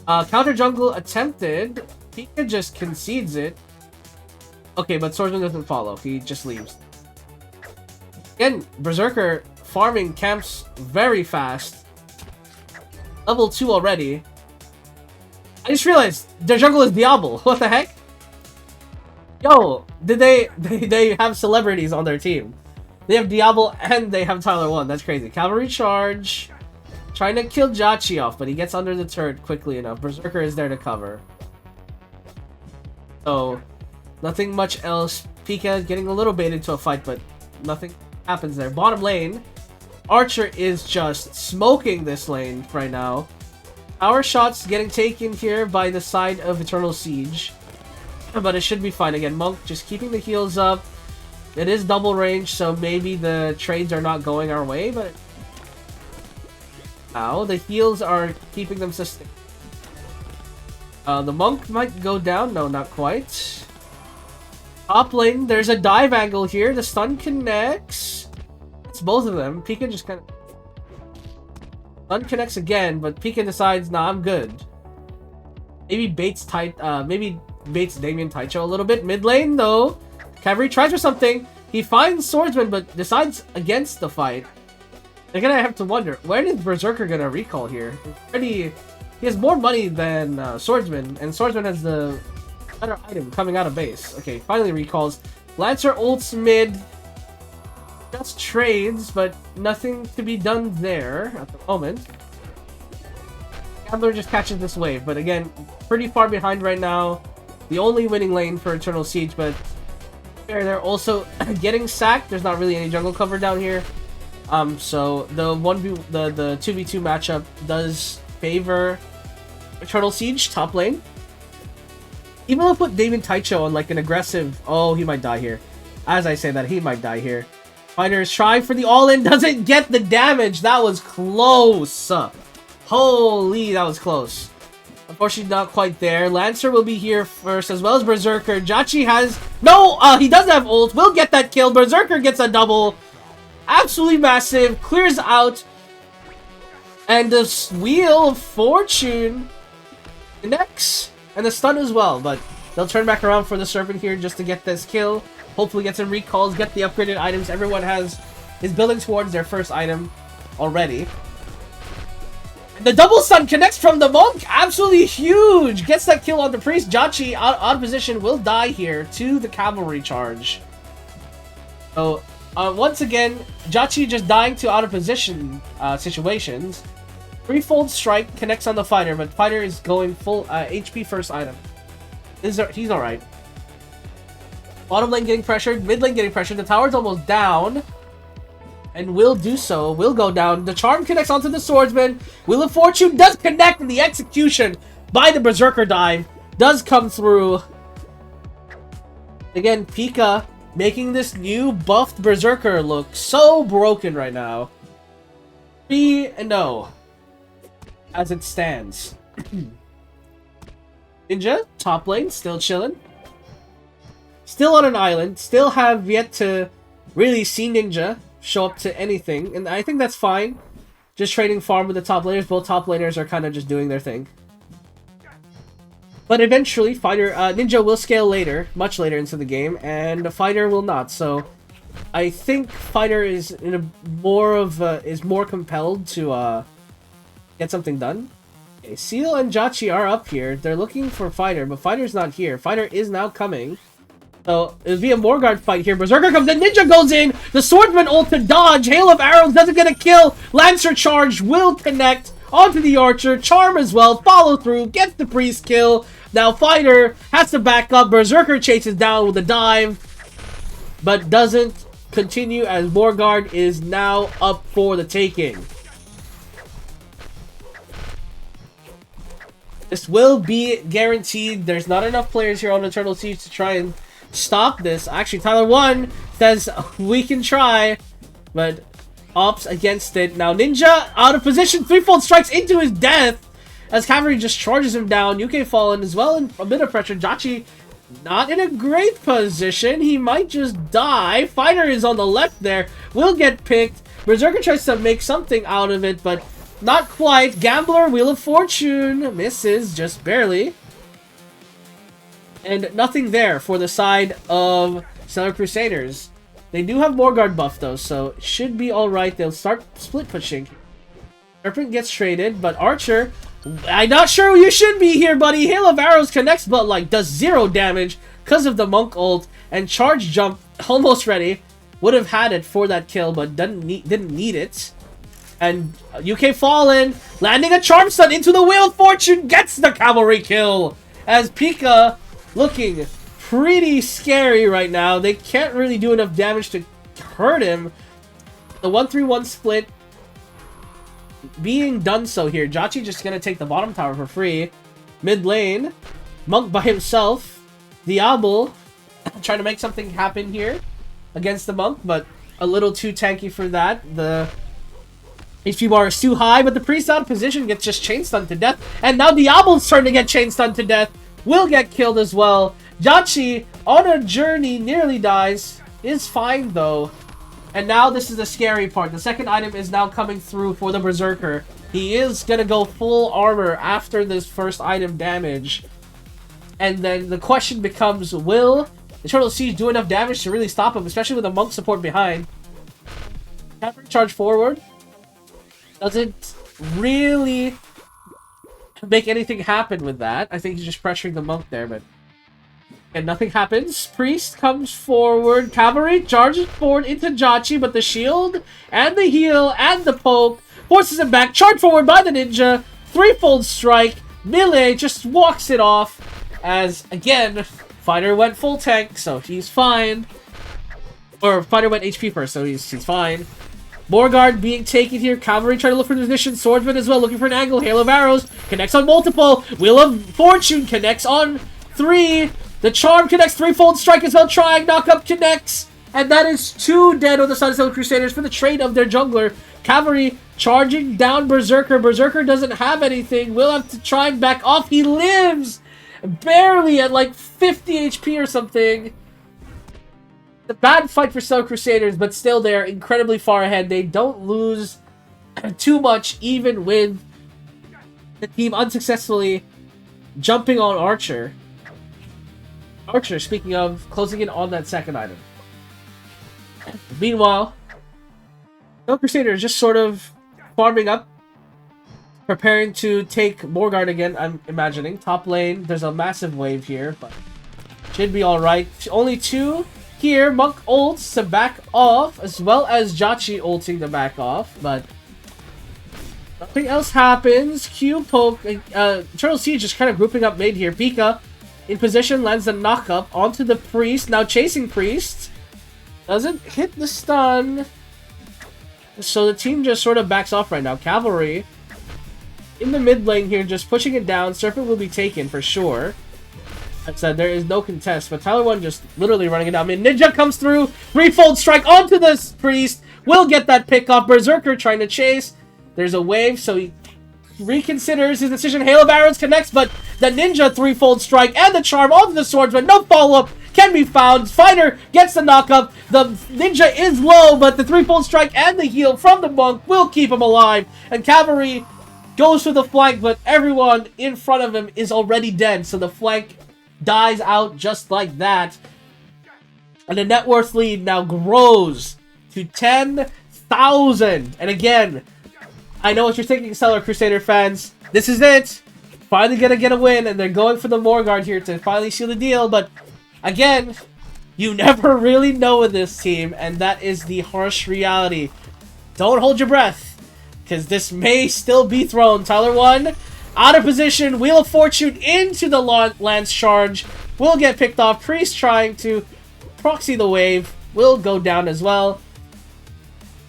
Counter jungle attempted. Pika just concedes it. Okay, but Swordsman doesn't follow. He just leaves. Again, Berserker farming camps very fast. Level 2 already. I just realized their jungle is Diablo. What the heck? Yo, did they have celebrities on their team? They have Diablo and they have Tyler 1. That's crazy. Cavalry charge. Trying to kill Jachi off, but he gets under the turret quickly enough. Berserker is there to cover. So, nothing much else. Pika getting a little bait into a fight, but nothing happens there. Bottom lane, Archer is just smoking this lane right now. Our shots getting taken here by the side of Eternal Siege. But it should be fine. Again, Monk just keeping the heals up. It is double range, so maybe the trades are not going our way, but now the heals are keeping them sustained. The Monk might go down. No, not quite. Top lane, there's a dive angle here. The stun connects. It's both of them. Pika just kind of... Stun connects again, but Pika decides, nah, I'm good. Maybe baits baits Damien Taicho a little bit. Mid lane, though. Cavalry tries for something. He finds Swordsman, but decides against the fight. They're gonna have to wonder, when is Berserker gonna recall here? He has more money than Swordsman, and Swordsman has the better item coming out of base. Okay, finally recalls. Lancer ults mid. Just trades, but nothing to be done there at the moment. Gambler just catches this wave, but again, pretty far behind right now. The only winning lane for Eternal Siege, but they're also getting sacked. There's not really any jungle cover down here. So the 2v2 matchup does favor Eternal Siege top lane. Even though I put Damien Taicho on like an aggressive... Oh, he might die here. As I say that, he might die here. Fighters try for the all-in, doesn't get the damage. That was close. Holy, that was close. Unfortunately, not quite there. Lancer will be here first, as well as Berserker. Jachi has... No! He does have ult. Will get that kill. Berserker gets a double. Absolutely massive. Clears out. And the Wheel of Fortune connects. And the stun as well. But they'll turn back around for the Serpent here just to get this kill. hopefully get some recalls, get the upgraded items. Everyone is building towards their first item already. The double stun connects from the Monk. Absolutely huge. Gets that kill on the Priest. Jachi, out of position, will die here to the cavalry charge. So, once again, Jachi just dying to out of position situations. Threefold strike connects on the fighter, but fighter is going full HP first item. He's alright. Bottom lane getting pressured, mid lane getting pressured. The tower's almost down. And will do so. Will go down. The charm connects onto the swordsman. Wheel of Fortune does connect, and the execution by the Berserker dive does come through. Again, Pika making this new buffed Berserker look so broken right now. 3-0 as it stands. Ninja, top lane, still chilling. Still on an island. Still have yet to really see Ninja show up to anything, and I think that's fine. Just trading farm with the top laners. Both top laners are kind of just doing their thing. But eventually, Ninja will scale later, much later into the game, and the Fighter will not. So, I think Fighter is more compelled to get something done. Okay, Seal and Jachi are up here. They're looking for Fighter, but Fighter's not here. Fighter is now coming. So, it'll be a Morgard fight here. Berserker comes in, Ninja goes in, the Swordsman ult to dodge, Hail of Arrows doesn't get a kill, Lancer charge will connect onto the Archer, Charm as well, follow through, gets the Priest kill. Now Fighter has to back up, Berserker chases down with a dive, but doesn't continue as Morgard is now up for the taking. This will be guaranteed. There's not enough players here on Eternal Siege to try and stop this. Actually, Tyler1 says we can try, but opts against it. Now Ninja out of position, threefold strikes into his death as Cavalry just charges him down. UK fallen as well in a bit of pressure. Jachi not in a great position. He might just die. Fighter is on the left there. Will get picked. Berserker tries to make something out of it, but not quite. Gambler, Wheel of Fortune misses just barely. And nothing there for the side of Stellar Crusaders. They do have Morgard buff though, so it should be alright. They'll start split pushing. Serpent gets traded, but Archer, I'm not sure you should be here, buddy. Hail of Arrows connects, but like does 0 damage because of the Monk ult. And Charge Jump, almost ready. Would have had it for that kill, but didn't need it. And UK Fallen, landing a Charm Stun into the Wheel of Fortune, gets the Cavalry kill. As Pika looking pretty scary right now. They can't really do enough damage to hurt him. The 1-3-1 split being done so here. Jachi just gonna take the bottom tower for free. Mid lane, Monk by himself. Diablo trying to make something happen here against the Monk, but a little too tanky for that. The HP bar is too high, but the Priest out of position gets just chain stunned to death. And now Diablo's turn to get chain stunned to death. Will get killed as well. Jachi, on a journey, nearly dies. Is fine, though. And now this is the scary part. The second item is now coming through for the Berserker. He is going to go full armor after this first item damage. And then the question becomes, will Eternal Siege do enough damage to really stop him, especially with the Monk support behind? Cavalry charge forward. Doesn't really make anything happen with that. I think he's just pressuring the Monk there, but and nothing happens. Priest comes forward. Cavalry charges forward into Jachi, but the shield and the heal and the poke forces him back. Charged forward by the Ninja. Threefold strike. Melee just walks it off. As, again, Fighter went full tank, so he's fine. Or, Fighter went HP first, so he's fine. Morgard being taken here. Cavalry trying to look for position. Swordsman as well, looking for an angle. Hail of Arrows connects on multiple. Wheel of Fortune connects on 3. The Charm connects. Threefold strike as well. Trying. Knockup connects. And that is 2 dead on the side of the Crusaders for the trade of their jungler. Cavalry charging down Berserker. Berserker doesn't have anything. Will have to try and back off. He lives! Barely at like 50 HP or something. It's a bad fight for Stellar Crusaders, but still they're incredibly far ahead. They don't lose too much, even with the team unsuccessfully jumping on Archer. Archer, speaking of, closing in on that second item. Meanwhile, no Crusader is just sort of farming up, preparing to take Morgard again, I'm imagining. Top lane, there's a massive wave here, but should be alright. Only 2 here. Monk ults to back off, as well as Jachi ulting to back off, but nothing else happens. Q poke. Eternal Siege just kind of grouping up mid here. Pika in position, lands the knock up onto the Priest. Now chasing Priest. Doesn't hit the stun. So the team just sort of backs off right now. Cavalry in the mid lane here, just pushing it down. Serpent will be taken for sure. I said there is no contest, but Tyler 1 just literally running it down. I mean, Ninja comes through. Threefold strike onto this Priest. Will get that pick off. Berserker trying to chase. There's a wave, so he reconsiders his decision. Hail of Arrows connects, but the Ninja threefold strike and the charm onto the swordsman. No follow-up can be found. Fighter gets the knock-up. The Ninja is low, but the threefold strike and the heal from the Monk will keep him alive. And Cavalry goes for the flank, but everyone in front of him is already dead, so the flank dies out just like that. And the net worth lead now grows to 10,000. And again, I know what you're thinking, Stellar Crusader fans. This is it. Finally gonna get a win, and they're going for the Morgard here to finally seal the deal. But again, you never really know with this team, and that is the harsh reality. Don't hold your breath, because this may still be thrown. Tyler 1 out of position. Wheel of Fortune into the Lance charge. Will get picked off. Priest trying to proxy the wave. Will go down as well.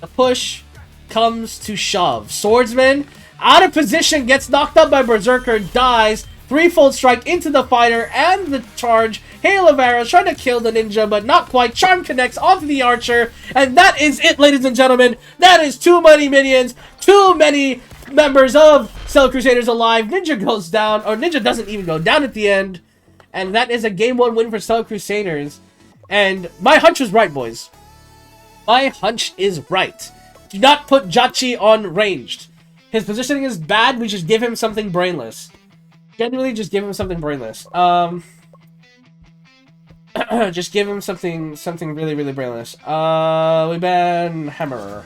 The push comes to shove. Swordsman out of position, gets knocked up by Berserker, dies. Threefold strike into the fighter and the charge. Hail of Arrows trying to kill the Ninja, but not quite. Charm connects onto the Archer, and that is it, ladies and gentlemen. That is too many minions, too many members of Cell Crusaders alive. Ninja goes down, or Ninja doesn't even go down at the end, and that is a game 1 win for Cell Crusaders. And my hunch was right, boys. My hunch is right. Do not put Jachi on ranged. His positioning is bad. We just give him something brainless. Genuinely, just give him something brainless. Just give him something really, really brainless. We ban Hammer.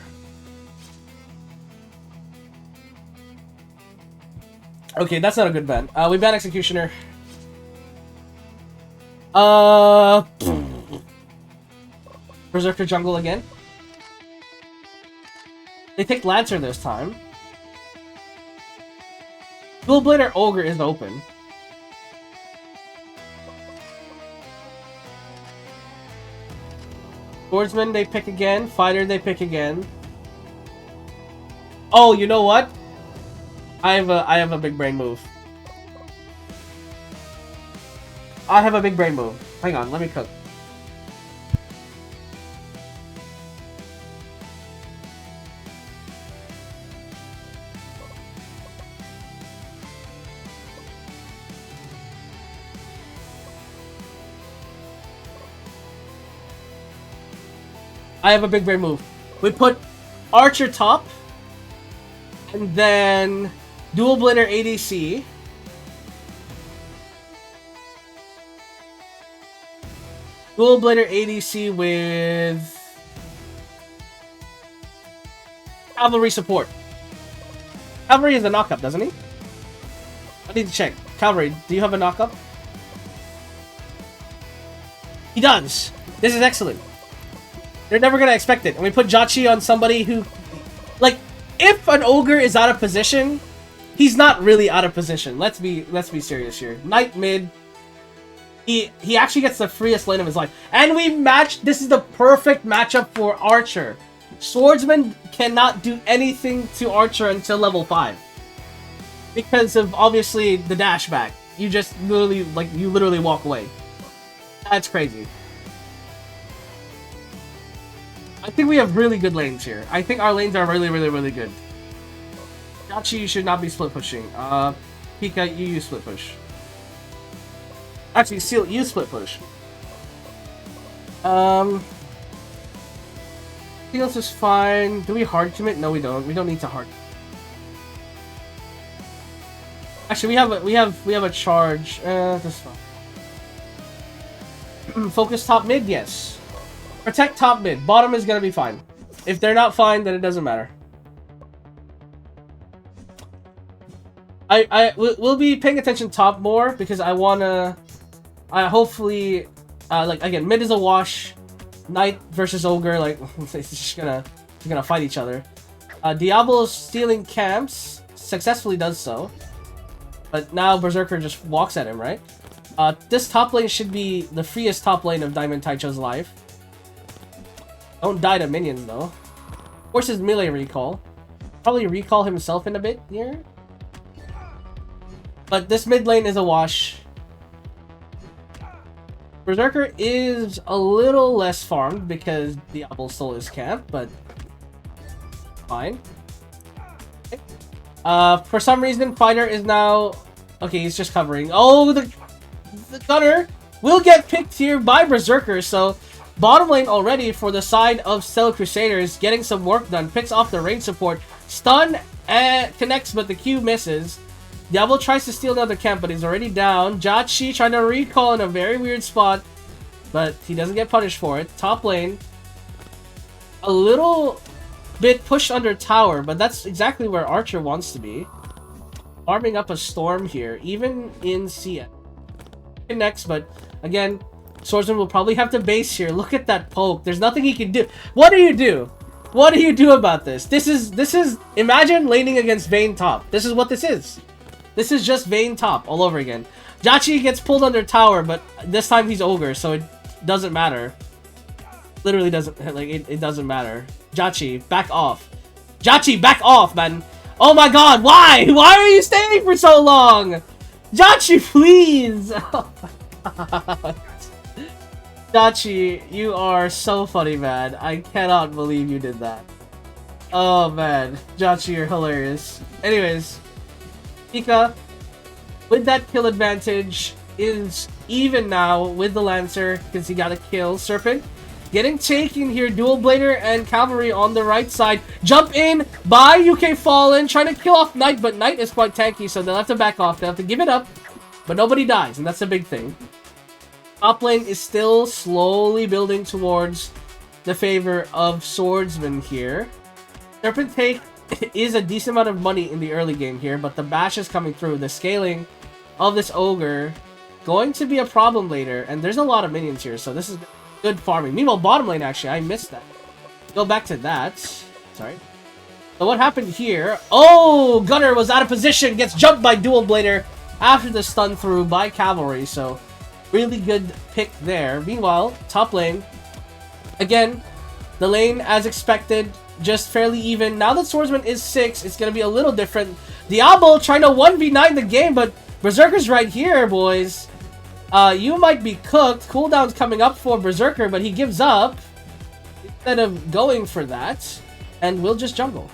Okay, that's not a good ban. We ban Executioner. Berserker jungle again. They take Lancer this time. Dual Blader Ogre is open. Swordsman they pick again. Fighter they pick again. Oh, you know what? I have a big brain move. I have a big brain move. Hang on, let me cook. I have a big brain move. We put Archer top, and then Dual Blader ADC. Dual Blader ADC with Cavalry support. Cavalry is a knock-up, doesn't he? I need to check. Cavalry, do you have a knock-up? He does. This is excellent. They're never gonna expect it. And we put Jachi on somebody who, like, if an ogre is out of position, he's not really out of position. Let's be serious here. Knight mid. He actually gets the freest lane of his life. And we match. This is the perfect matchup for Archer. Swordsman cannot do anything to Archer until level 5. Because of, obviously, the dash back. You just literally, like, you literally walk away. That's crazy. I think we have really good lanes here. I think our lanes are really, really, really good. Jachi, you should not be split pushing. Pika, you use split push. Actually, Seal, use split push. Seals is fine. Do we hard commit? No, we don't. We don't need to hard. Actually, we have a charge. That's fine. Focus top mid, yes. Protect top mid. Bottom is gonna be fine. If they're not fine, then it doesn't matter. We'll be paying attention top more because I wanna. Hopefully, like again, mid is a wash. Knight versus ogre, like it's just gonna fight each other. Diablo stealing camps successfully does so, but now Berserker just walks at him, right? This top lane should be the freest top lane of Diamond Taicho's life. Don't die to minions though. Forces melee recall. Probably recall himself in a bit here. But this mid lane is a wash. Berserker is a little less farmed because Diablo stole his camp, but fine. Okay. For some reason, Fighter is now... Okay, he's just covering. Oh, the Gunner will get picked here by Berserker, so bottom lane already for the side of Stellar Crusaders, getting some work done. Picks off the range support. Stun and connects, but the Q misses. Diablo tries to steal another camp, but he's already down. Jachi trying to recall in a very weird spot, but he doesn't get punished for it. Top lane, a little bit pushed under tower, but that's exactly where Archer wants to be. Farming up a storm here, even in CN. Connects, but again, Swordsman will probably have to base here. Look at that poke. There's nothing he can do. What do you do? What do you do about this? This is imagine laning against Vayne top. This is what this is. This is just Vayne top all over again. Jachi gets pulled under tower, but this time he's ogre, so it doesn't matter. Literally doesn't, like, it doesn't matter. Jachi, back off. Jachi, back off, man. Oh my god, why? Why are you staying for so long? Jachi, please. Oh my god. Jachi, you are so funny, man. I cannot believe you did that. Oh man, Jachi, you're hilarious. Anyways, Pika, with that kill advantage, is even now with the Lancer because he got a kill. Serpent getting taken here. Dual Blader and Cavalry on the right side. Jump in by UK Fallen, trying to kill off Knight, but Knight is quite tanky, so they'll have to back off. They'll have to give it up, but nobody dies, and that's the big thing. Top lane is still slowly building towards the favor of Swordsman here. Serpent take is a decent amount of money in the early game here, but the bash is coming through. The scaling of this ogre going to be a problem later, and there's a lot of minions here, so this is good farming. Meanwhile, bottom lane, actually, I missed that. Go back to that. Sorry. So what happened here? Oh, Gunner was out of position, gets jumped by Dual Blader after the stun through by Cavalry, so really good pick there. Meanwhile, top lane, again, the lane as expected, just fairly even. Now that Swordsman is 6, it's going to be a little different. Diablo trying to 1v9 the game, but Berserker's right here, boys. You might be cooked. Cooldown's coming up for Berserker, but he gives up instead of going for that, and we'll just jungle.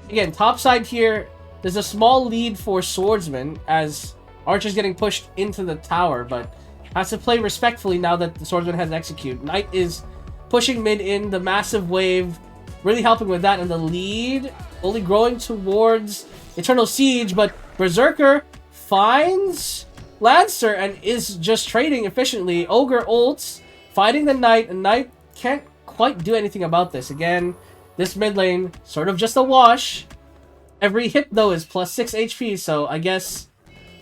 Again, top side here, there's a small lead for Swordsman as Archer's getting pushed into the tower, but has to play respectfully now that the Swordsman has execute. Knight is pushing mid in the massive wave, really helping with that, and the lead only growing towards Eternal Siege, but Berserker finds Lancer and is just trading efficiently. Ogre ults, fighting the Knight, and Knight can't quite do anything about this. Again, this mid lane, sort of just a wash. Every hit, though, is plus 6 HP, so I guess,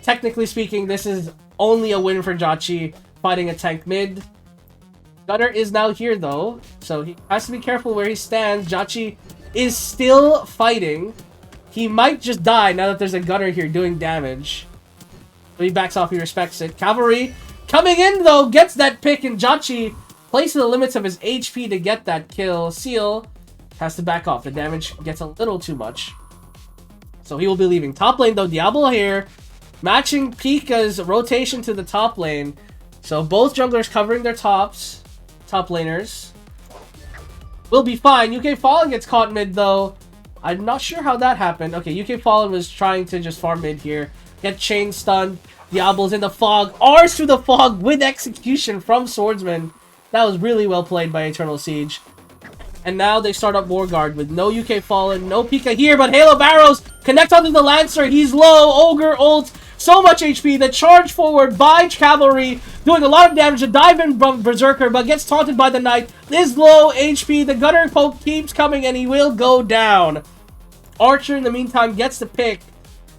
technically speaking, this is only a win for Jachi fighting a tank mid. Gunner is now here, though, so he has to be careful where he stands. Jachi is still fighting. He might just die now that there's a Gunner here doing damage. But he backs off, he respects it. Cavalry coming in, though, gets that pick, and Jachi plays to the limits of his HP to get that kill. Seal has to back off. The damage gets a little too much, so he will be leaving. Top lane, though, Diablo here, matching Pika's rotation to the top lane. So both junglers covering their tops. Top laners will be fine. UK Fallen gets caught mid, though. I'm not sure how that happened. Okay, UK Fallen was trying to just farm mid here. Get chain stunned. Diablo's in the fog. R's through the fog with execution from Swordsman. That was really well played by Eternal Siege. And now they start up Warguard with no UK Fallen, no Pika here, but Halo Barrows connect onto the Lancer. He's low. Ogre ult. So much HP. The charge forward by Cavalry, doing a lot of damage. The dive in from Berserker, but gets taunted by the Knight. Is low HP. The Gunner poke keeps coming, and he will go down. Archer, in the meantime, gets the pick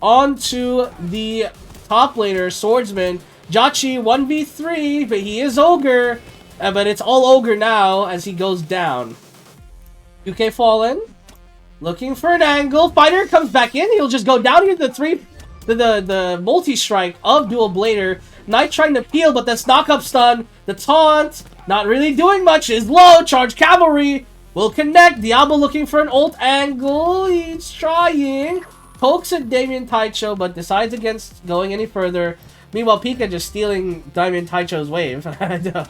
onto the top laner, Swordsman. Jachi 1v3, but he is Ogre. But it's all Ogre now as he goes down. UK Fallen, looking for an angle. Fighter comes back in. He'll just go down here to the multi-strike of Dual Blader. Knight trying to peel, but that's knock-up stun. The taunt, not really doing much, is low. Charge Cavalry will connect. Diablo looking for an ult angle. He's trying. Pokes at Damien Taicho, but decides against going any further. Meanwhile, Pika just stealing Damien Taicho's wave.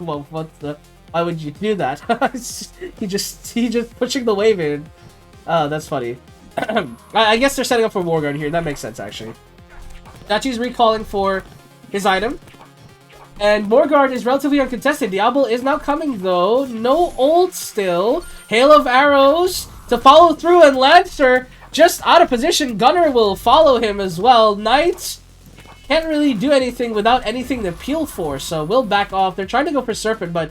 Well, what's the... Why would you do that? he just pushing the wave in. Oh, that's funny. I guess they're setting up for Warguard here. That makes sense, actually. Dachi's recalling for his item. And Warguard is relatively uncontested. Diablo is now coming, though. No ult still. Hail of arrows to follow through, and Lancer just out of position. Gunner will follow him as well. Knight can't really do anything without anything to peel for, so we'll back off. They're trying to go for Serpent, but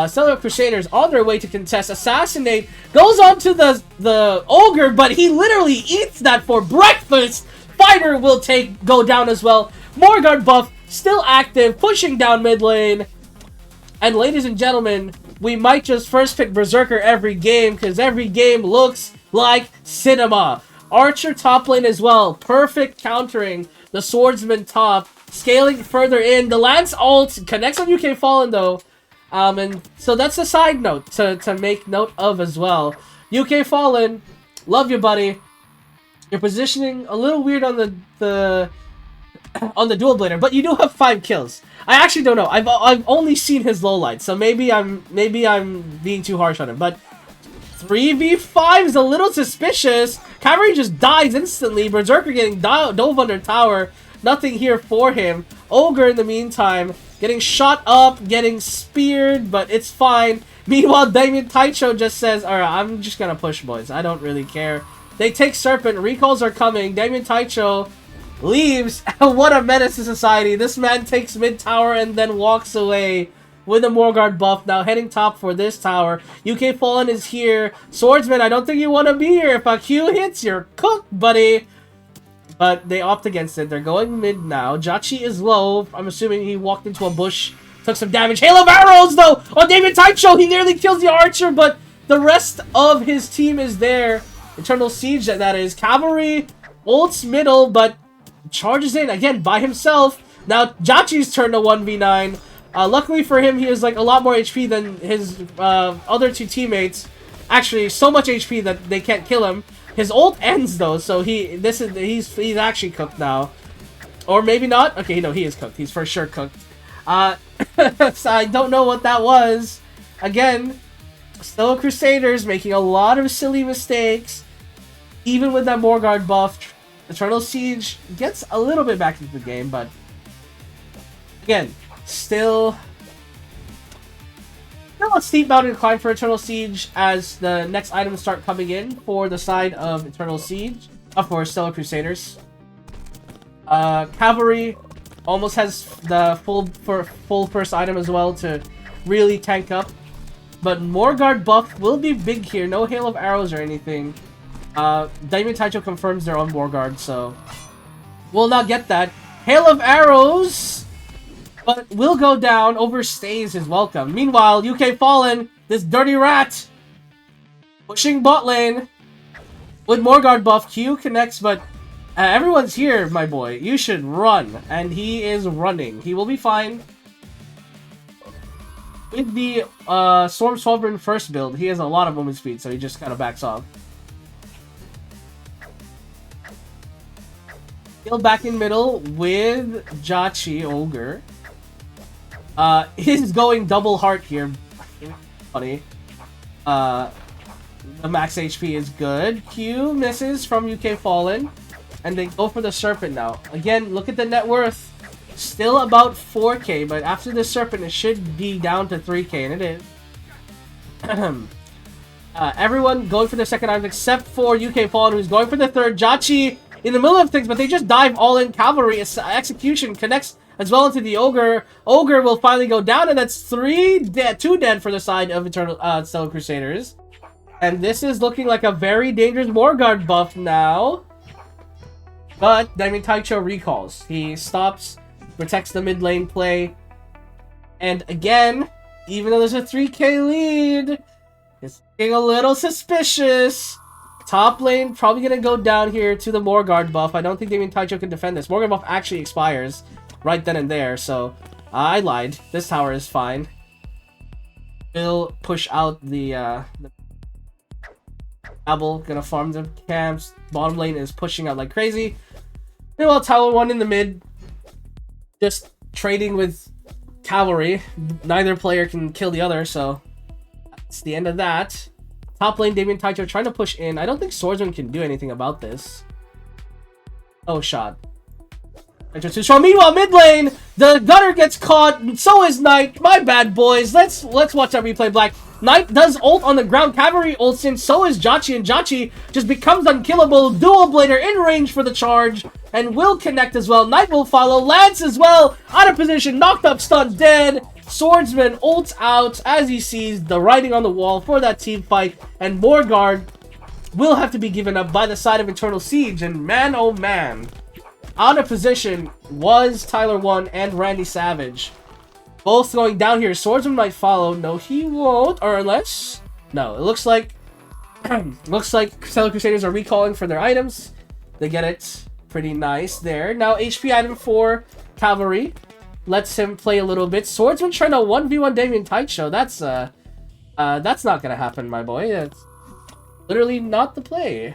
Stellar Crusaders on their way to contest. Assassinate goes on to the Ogre, but he literally eats that for breakfast. Fighter will go down as well. Morguard buff still active, pushing down mid lane. And ladies and gentlemen, we might just first pick Berserker every game, because every game looks like cinema. Archer top lane as well, perfect countering the Swordsman top, scaling further in. The Lance ult connects on UK Fallen though. And so that's a side note to make note of as well. UK Fallen, love you, buddy. You're positioning a little weird on the Dual Blader, but you do have 5 kills. I actually don't know. I've only seen his lowlights, so maybe I'm being too harsh on him. But 3v5 is a little suspicious. Cavalry just dies instantly. Berserker getting dove under tower. Nothing here for him. Ogre in the meantime getting shot up, getting speared, but it's fine. Meanwhile, Damien Taicho just says, alright, I'm just gonna push, boys. I don't really care. They take Serpent. Recalls are coming. Damien Taicho leaves. What a menace to society. This man takes mid tower and then walks away with a Morguard buff. Now heading top for this tower. UK Fallen is here. Swordsman, I don't think you want to be here. If a Q hits, you're cooked, buddy. But they opt against it. They're going mid now. Jachi is low. I'm assuming he walked into a bush. Took some damage. Hail of arrows, though, on David Taicho. He nearly kills the Archer, but the rest of his team is there. Eternal Siege, that is. Cavalry ults middle, but charges in again by himself. Now Jachi's turn to 1v9. Luckily for him, he has like a lot more HP than his other 2 teammates. Actually, so much HP that they can't kill him. His ult ends though, so he's actually cooked now, or maybe not. Okay, no, he is cooked. He's for sure cooked. So I don't know what that was. Again, still Crusaders making a lot of silly mistakes. Even with that Morguard buff, Eternal Siege gets a little bit back into the game, but again, still a steep mountain to climb for Eternal Siege as the next items start coming in for the side of Eternal Siege. Of course, Stellar Crusaders. Cavalry almost has the full first item as well to really tank up. But Morguard buff will be big here. No Hail of Arrows or anything. Damien Taicho confirms they're on Morguard, so we'll not get that. Hail of Arrows, but will go down, overstays his welcome. Meanwhile, UK Fallen, this dirty rat, pushing bot lane with Morguard buff. Q connects, but everyone's here, my boy. You should run, and he is running. He will be fine. With the Storm Sovereign first build, he has a lot of movement speed, so he just kind of backs off. Still back in middle with Jachi Ogre. He's going double heart here. Funny. The max HP is good. Q misses from UK Fallen. And they go for the Serpent now. Again, look at the net worth. Still about 4k, but after the Serpent, it should be down to 3k, and it is. Everyone going for the second item except for UK Fallen, who's going for the third. Jachi in the middle of things, but they just dive all in. Cavalry execution connects as well into the Ogre. Ogre will finally go down, and that's 2 dead for the side of Eternal Stellar Crusaders. And this is looking like a very dangerous Morguard buff now. But Damien Taicho recalls. He stops, protects the mid lane play. And again, even though there's a 3k lead, it's looking a little suspicious. Top lane probably going to go down here to the Morguard buff. I don't think Damien Taicho can defend this. Morguard buff actually expires right then and there, so I lied. This tower is fine. We'll push out the Abel, gonna farm the camps. Bottom lane is pushing out like crazy. Meanwhile, Tower 1 in the mid, just trading with cavalry. Neither player can kill the other, so that's the end of that. Top lane, Damien Taicho trying to push in. I don't think Swordsman can do anything about this. Oh, shot. Meanwhile, mid lane, the Gunner gets caught, and so is Knight. My bad, boys. Let's watch that replay. Black Knight does ult on the ground. Cavalry ults in. So is Jachi, and Jachi just becomes unkillable. Dual Blader in range for the charge, and will connect as well. Knight will follow. Lance as well, out of position, knocked up, stunned, dead. Swordsman ults out as he sees the writing on the wall for that team fight, and Morguard will have to be given up by the side of Eternal Siege. And man, oh man, out of position was Tyler 1 and Randy Savage. Both going down here. Swordsman might follow. No, he won't. Or unless... No, it looks like... looks like Stellar Crusaders are recalling for their items. They get it pretty nice there. Now, HP item for Cavalry. Lets him play a little bit. Swordsman trying to 1v1 Damien Taicho. That's not gonna happen, my boy. That's literally not the play.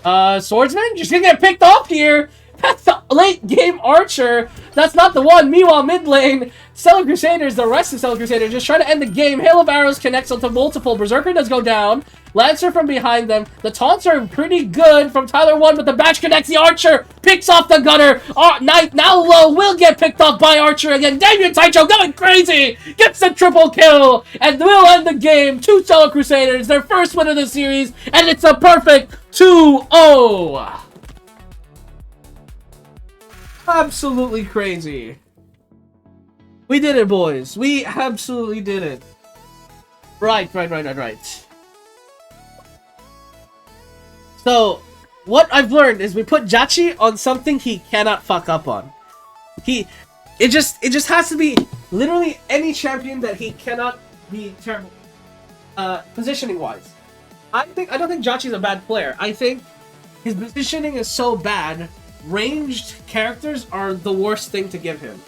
Swordsman just gonna get picked off here. That's the late game Archer. That's not the one. Meanwhile, mid lane, Stellar Crusaders, the rest of Stellar Crusaders, just trying to end the game. Hail of Arrows connects onto multiple. Berserker does go down. Lancer from behind them. The taunts are pretty good from Tyler 1, but the bash connects. The Archer picks off the Gunner. Knight, now low, will get picked off by Archer again. Damien Taicho going crazy. Gets the triple kill, and will end the game. 2 Stellar Crusaders, their first win of the series, and it's a perfect 2-0. Absolutely crazy. We did it, boys. We absolutely did it. Right. So, what I've learned is we put Jachi on something he cannot fuck up on. It just has to be literally any champion that he cannot be terrible. Positioning wise, I don't think Jachi's a bad player. I think his positioning is so bad. Ranged characters are the worst thing to give him.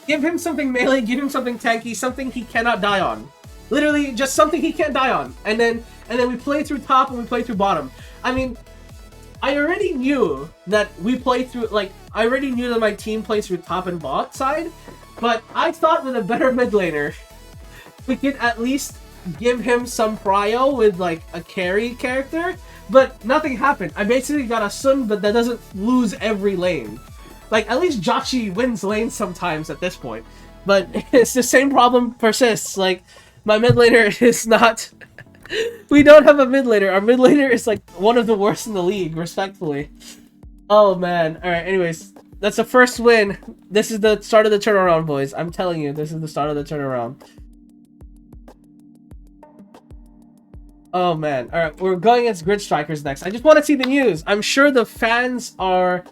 Give him something melee, give him something tanky, something he cannot die on. Literally, just something he can't die on. And then we play through top and we play through bottom. I mean, I already knew that I already knew that my team plays through top and bot side, but I thought with a better mid laner, we could at least give him some prio with like a carry character. But nothing happened. I basically got a Sun, but that doesn't lose every lane. Like, at least Jachi wins lanes sometimes at this point. But it's the same problem persists. Like, my mid laner is not... We don't have a mid laner. Our mid laner is, like, one of the worst in the league, respectfully. Oh, man. Alright, anyways. That's the first win. This is the start of the turnaround, boys. I'm telling you, this is the start of the turnaround. Oh man, alright, we're going against Grid Strikers next. I just want to see the news. I'm sure the fans are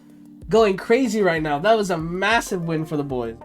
going crazy right now. That was a massive win for the boys.